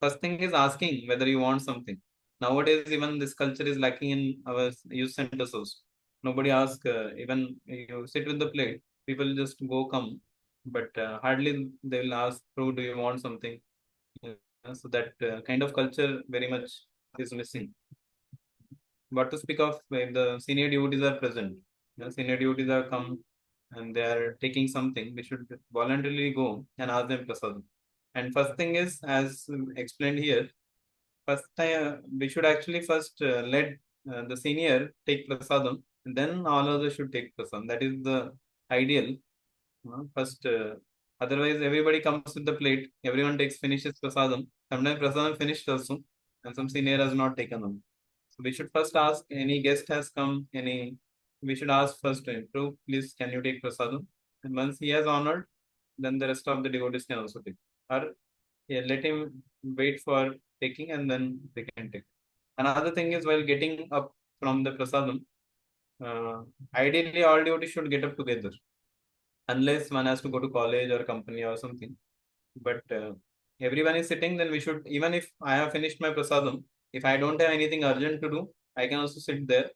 [SPEAKER 1] First thing is asking whether you want something. Nowadays, even this culture is lacking in our youth centers also. Nobody asks, even you sit with the plate, people just go come, but hardly they will ask, "Bro, do you want something?" So that kind of culture very much is missing. What to speak of if the senior devotees are present? The senior devotees are come and they are taking something. We should voluntarily go and ask them prasadam. And first thing is, as explained here, first time we should actually first let the senior take prasadam, and then all others should take prasadam. That is the ideal. First, otherwise everybody comes with the plate. Everyone finishes prasadam. Sometimes prasadam finished also, and some senior has not taken them. So we should first ask any guest has come. We should ask first to improve. Please, can you take prasadam? And once he has honored, then the rest of the devotees can also take. Or yeah, let him wait for taking, and then they can take. Another thing is while getting up from the prasadam, uh, ideally all devotees should get up together, unless one has to go to college or company or something. But everyone is sitting, then we should, even if I have finished my prasadam, if I don't have anything urgent to do, I can also sit there.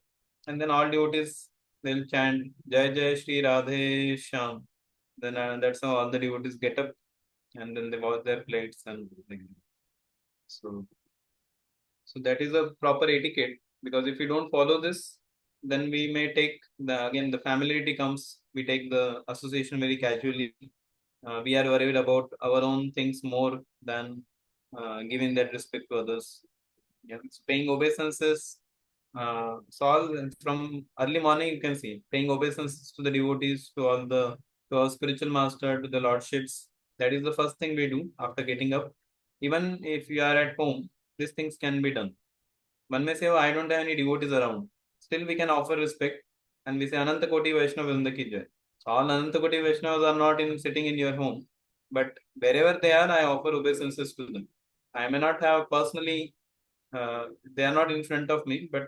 [SPEAKER 1] And then all devotees, they'll chant Jai Jai Shri Radhe Shyam. Then that's how all the devotees get up and then they wash their plates and like that. So that is a proper etiquette, because if we don't follow this, then we may take the familiarity comes. We take the association very casually. We are worried about our own things more than giving that respect to others. Yeah, so paying obeisances. So all from early morning you can see paying obeisances to the devotees, to our spiritual master, to the lordships. That is the first thing we do after getting up. Even if you are at home, these things can be done. One may say, oh, I don't have any devotees around. Still, we can offer respect and we say, Ananta Koti Vaishnav Vrinda ki jai. So all Ananta Koti Vaishnavas are not sitting in your home, but wherever they are, I offer obeisances to them. I may not have personally, they are not in front of me, but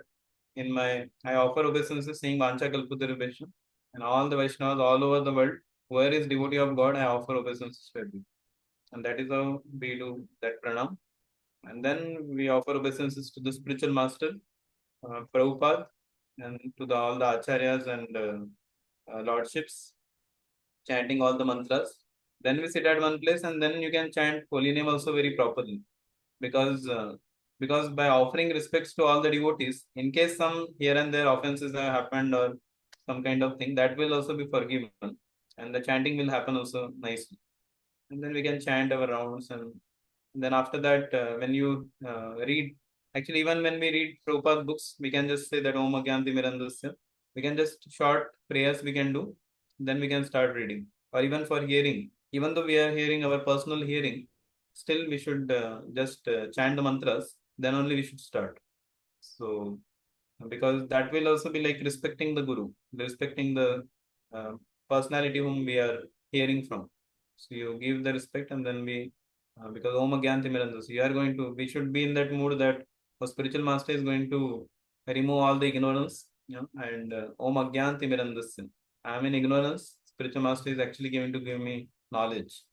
[SPEAKER 1] I offer obeisances saying Vancha Kalputara Vaishnav, and all the Vaishnavas all over the world, whoever is devotee of God, I offer obeisances to everyone. And that is how we do that pranam. And then we offer obeisances to the spiritual master, Prabhupada, and to all the acharyas and lordships, chanting all the mantras. Then we sit at one place, and then you can chant holy name also very properly, because by offering respects to all the devotees, in case some here and there offenses have happened or some kind of thing, that will also be forgiven, and the chanting will happen also nicely. And then we can chant our rounds, and then after that, when you read, actually, even when we read Prabhupada books, we can just say that Om Agyanti Mirandasya. We can just short prayers we can do, then we can start reading. Or even for hearing, even though we are hearing our personal hearing, still we should just chant the mantras, then only we should start. So, because that will also be like respecting the Guru, respecting the uh, personality whom we are hearing from. So you give the respect, and then because Om Agyanti Mirandasya, we should be in that mood that our spiritual master is going to remove all the ignorance, and Om Agyanti Mirandasya. I am in ignorance, spiritual master is actually going to give me knowledge.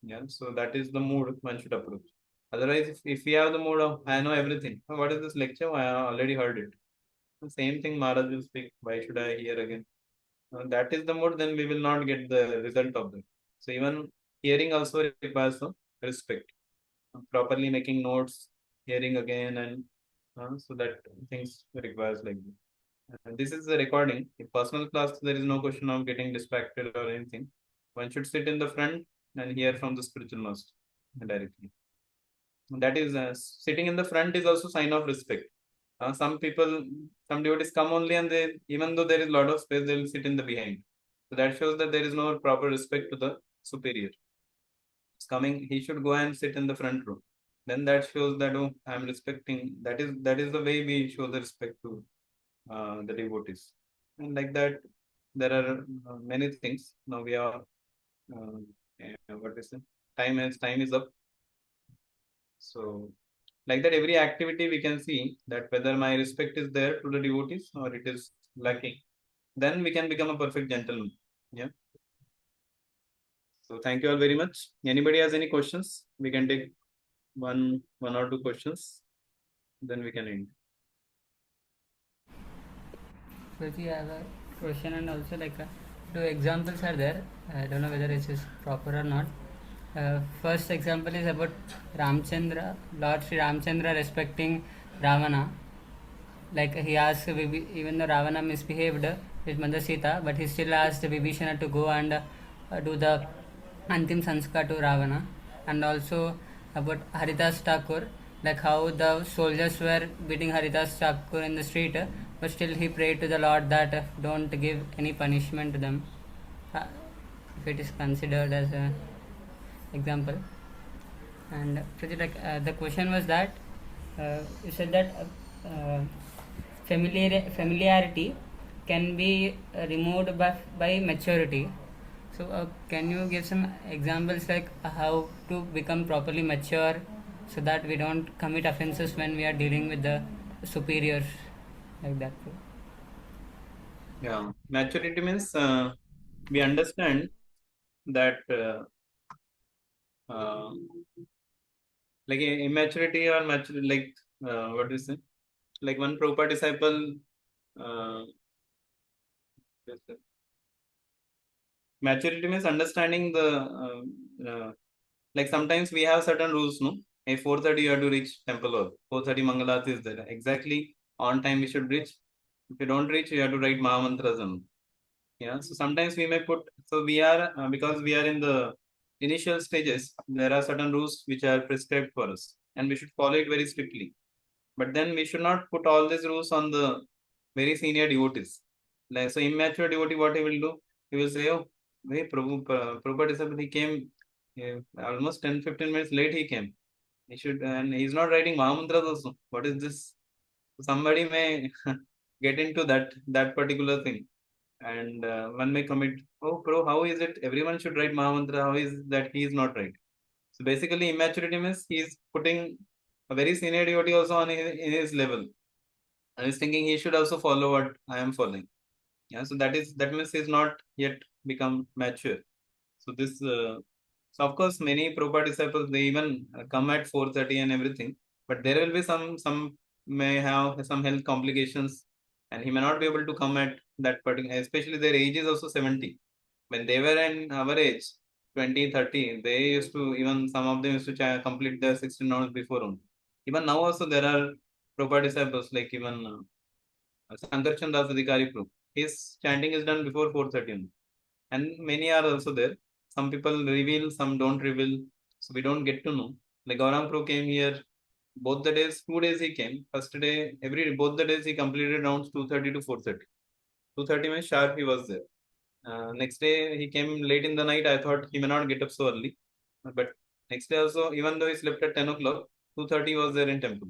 [SPEAKER 1] Yeah, so that is the mood one should approach. Otherwise, if we have the mood of I know everything, what is this lecture? I already heard it. The same thing Maharaj will speak. Why should I hear again? That is the mood, then we will not get the result of that. So even hearing also requires some respect. Properly making notes, hearing again, and so that things requires like this. And this is the recording. In personal class, there is no question of getting distracted or anything. One should sit in the front and hear from the spiritual master directly. That is sitting in the front is also sign of respect. Some devotees come only, and they, even though there is a lot of space, they will sit in the behind. So that shows that there is no proper respect to the superior. It's coming, he should go and sit in the front row. Then that shows that, oh, I'm respecting. That is the way we show the respect to the devotees. And like that, there are many things. Now we are what is it? Time is up. So like that, every activity we can see that whether my respect is there to the devotees or it is lacking, then we can become a perfect gentleman. Yeah. So thank you all very much. Anybody has any questions? We can take one or two questions, then we can end.
[SPEAKER 5] So I have a question, and also like two examples are there. I don't know whether it is proper or not. First example is about Ramchandra, Lord Sri Ramchandra respecting Ravana. Like he asked, even though Ravana misbehaved with Mother Sita, but he still asked Vibhishana to go and do the Antim Sanskar to Ravana. And also about Haridas Thakur, like how the soldiers were beating Haridas Thakur in the street, but still he prayed to the Lord that don't give any punishment to them, if it is considered as an example. And the question was that you said that familiarity can be removed by maturity. So can you give some examples like how to become properly mature so that we don't commit offenses when we are dealing with the superiors, like that?
[SPEAKER 1] Yeah, maturity means we understand that uh, like immaturity or maturity, like what do you say? Like one proper disciple, uh, maturity means understanding the like sometimes we have certain rules, no? Hey, 4:30 you have to reach temple, or 4:30 Mangalarti is there. Exactly on time we should reach. If you don't reach, you have to write Mahamantras. Yeah, so sometimes we may put, so we are, because we are in the initial stages, there are certain rules which are prescribed for us and we should follow it very strictly. But then we should not put all these rules on the very senior devotees. Like, so immature devotee, what he will do? He will say, oh, hey, Prabhu disciple, he came almost 10-15 minutes late he came. He should, and he's not writing Mahamantras also. What is this? Somebody may get into that particular thing. And one may commit, oh, bro, how is it? Everyone should write Mahamantra. How is that he is not right? So basically, immaturity means he is putting a very senior devotee also on in his level. And he's thinking he should also follow what I am following. Yeah, so that means he's not yet become mature. So this, so of course, many Prabhupada disciples they even come at 4:30 and everything, but there will be some may have some health complications, and he may not be able to come at that particular. Especially their age is also 70. When they were in our age, 20, 30, they used to even some of them used to complete their 16 hours before only. Even now also there are Prabhupada disciples like even Sankar Chandas Adhikari Prabhu. His chanting is done before 4:30 and many are also there. Some people reveal, some don't reveal, so we don't get to know. Like Gaurang Pro came here both the days, 2 days he came. First day, both the days he completed rounds 2:30 to 4:30. 2:30 means sharp he was there. Next day he came late in the night. I thought he may not get up so early, but next day also, even though he slept at 10 o'clock, 2:30 was there in temple.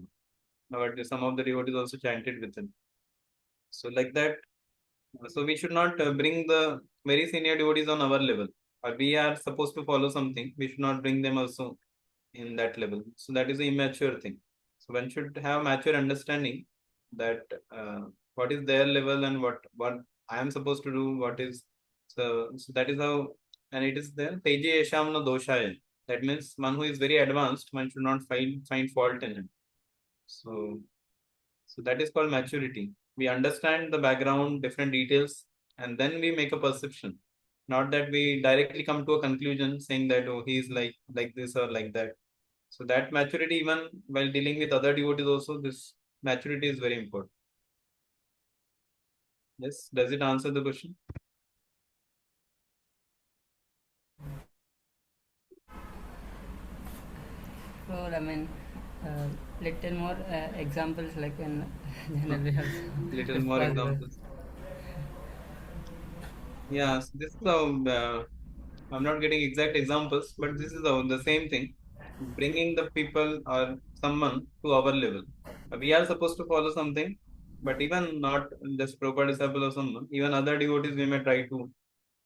[SPEAKER 1] But some of the devotees also chanted with him. So like that, so we should not bring the very senior devotees on our level. Or we are supposed to follow something. We should not bring them also in that level. So that is the immature thing. So one should have mature understanding that what is their level and what I am supposed to do. What is so that is how, and it is then Teji Esham no doshaya. That means one who is very advanced, one should not find fault in him. So that is called maturity. We understand the background, different details, and then we make a perception. Not that we directly come to a conclusion saying that oh he is like this or like that. So that maturity, even while dealing with other devotees, also this maturity is very important. Yes, does it answer the question?
[SPEAKER 5] So I mean, little more examples like in generally also.
[SPEAKER 1] Little
[SPEAKER 5] If
[SPEAKER 1] more
[SPEAKER 5] possible.
[SPEAKER 1] examples. Yeah, so this is how I'm not getting exact examples, but this is the same thing. Bringing the people or someone to our level. We are supposed to follow something, but even not just proper disciple or someone, even other devotees we may try to.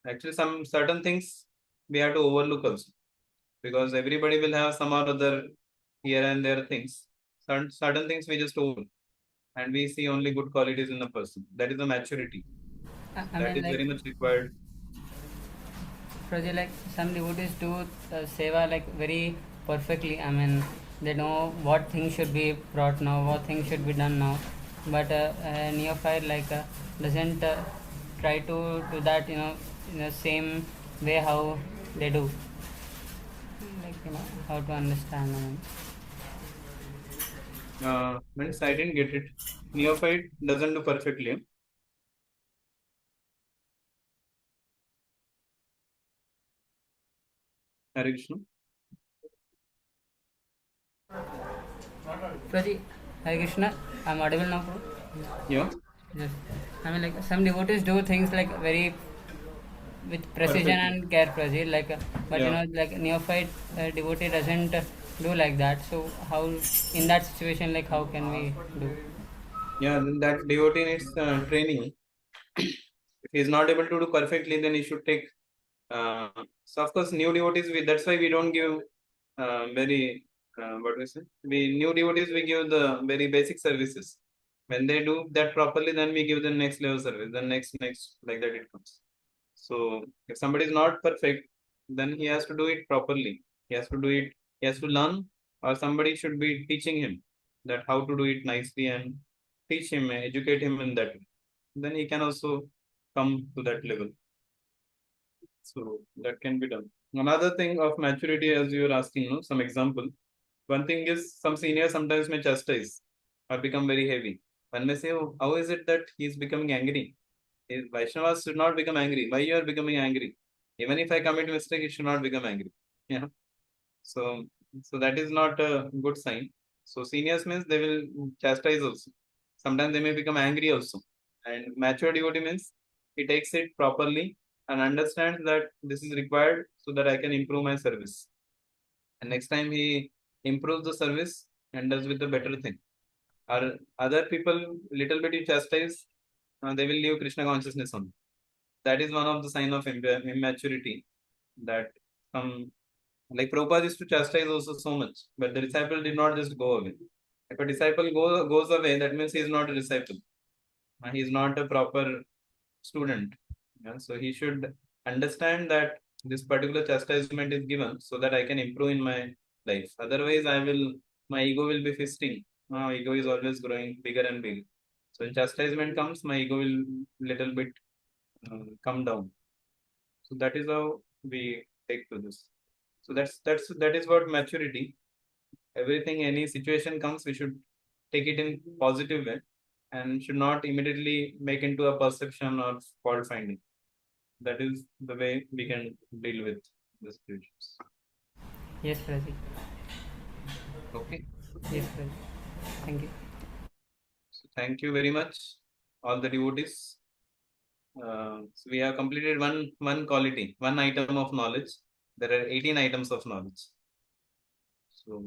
[SPEAKER 1] Actually, some certain things we have to overlook also, because everybody will have some or other here and there things. Certain things we just overlook, and we see only good qualities in the person. That is the maturity.
[SPEAKER 5] I
[SPEAKER 1] That
[SPEAKER 5] mean,
[SPEAKER 1] is
[SPEAKER 5] like,
[SPEAKER 1] very much required.
[SPEAKER 5] like some devotees do seva like very perfectly. I mean, they know what things should be brought now, what things should be done now. But neophyte like doesn't try to do that, in the same way how they do. Like how to understand. I mean.
[SPEAKER 1] Means I didn't get it. Neophyte doesn't do perfectly. Hare Krishna.
[SPEAKER 5] Praji, Hare Krishna. I'm audible now, bro?
[SPEAKER 1] Yeah.
[SPEAKER 5] Yes. I mean, like some devotees do things like very with precision
[SPEAKER 1] Perfectly.
[SPEAKER 5] and care, Praji. Like, but
[SPEAKER 1] Yeah.
[SPEAKER 5] like neophyte devotee doesn't do like that. So how in that situation, like how can we do?
[SPEAKER 1] Yeah, then that devotee needs training. If he is not able to do perfectly, then he should take. So of course, new devotees. That's why we don't give very what we say. We new devotees we give the very basic services. When they do that properly, then we give the next level service. Then next like that it comes. So if somebody is not perfect, then he has to do it properly. He has to do it. He has to learn, or somebody should be teaching him that how to do it nicely and teach him, educate him in that way. Then he can also come to that level. So that can be done. Another thing of maturity, as you were asking, no, some example. One thing is some seniors sometimes may chastise or become very heavy. One may say, oh, how is it that he is becoming angry? Vaishnavas should not become angry. Why you are becoming angry? Even if I commit mistake, you should not become angry. Yeah. So so that is not a good sign. So seniors means they will chastise also. Sometimes they may become angry also. And mature devotee means he takes it properly and understands that this is required so that I can improve my service. And next time he improves the service and does with a better thing. Or other people little bit you chastise, they will leave Krishna consciousness on. That is one of the sign of immaturity that some like Prabhupada used to chastise also so much, but the disciple did not just go away. If a disciple goes away, that means he is not a disciple. He is not a proper student. Yeah? So he should understand that this particular chastisement is given so that I can improve in my life. Otherwise, my ego will be feasting. Ego is always growing bigger and bigger. So when chastisement comes, my ego will little bit come down. So that is how we take to this. So that is what maturity. Everything, any situation comes, we should take it in positive way and should not immediately make into a perception or fault finding. That is the way we can deal with the situations.
[SPEAKER 5] Yes, Praji.
[SPEAKER 1] Okay.
[SPEAKER 5] Yes, Praji. Thank you.
[SPEAKER 1] So thank you very much, all the devotees. So we have completed one quality, one item of knowledge. There are 18 items of knowledge. So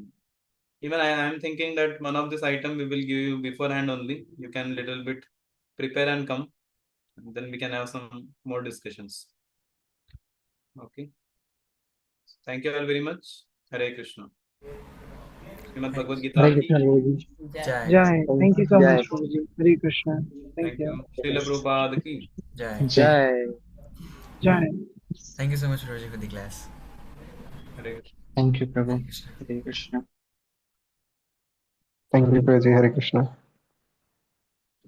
[SPEAKER 1] even I am thinking that one of this item we will give you beforehand only. You can little bit prepare and come, and then we can have some more discussions. Okay. Thank you all very much. Hare Krishna. Srimad Bhagavad Gita
[SPEAKER 2] Hare
[SPEAKER 1] ki.
[SPEAKER 2] Krishna, Prabhuji.
[SPEAKER 5] Jai.
[SPEAKER 7] Jai. Thank you so
[SPEAKER 3] Jai.
[SPEAKER 7] much, Prabhuji. Hare Krishna. Thank
[SPEAKER 1] Thank
[SPEAKER 7] you.
[SPEAKER 1] you. Srila Prabhupada ki.
[SPEAKER 2] Jai.
[SPEAKER 3] Jai.
[SPEAKER 7] Jai.
[SPEAKER 2] Thank you so much, Roji, for the class.
[SPEAKER 1] Hare Krishna.
[SPEAKER 3] Thank you, Prabhu.
[SPEAKER 2] Hare Krishna.
[SPEAKER 3] Hare Krishna.
[SPEAKER 9] Thank you, Praji. Hare Krishna.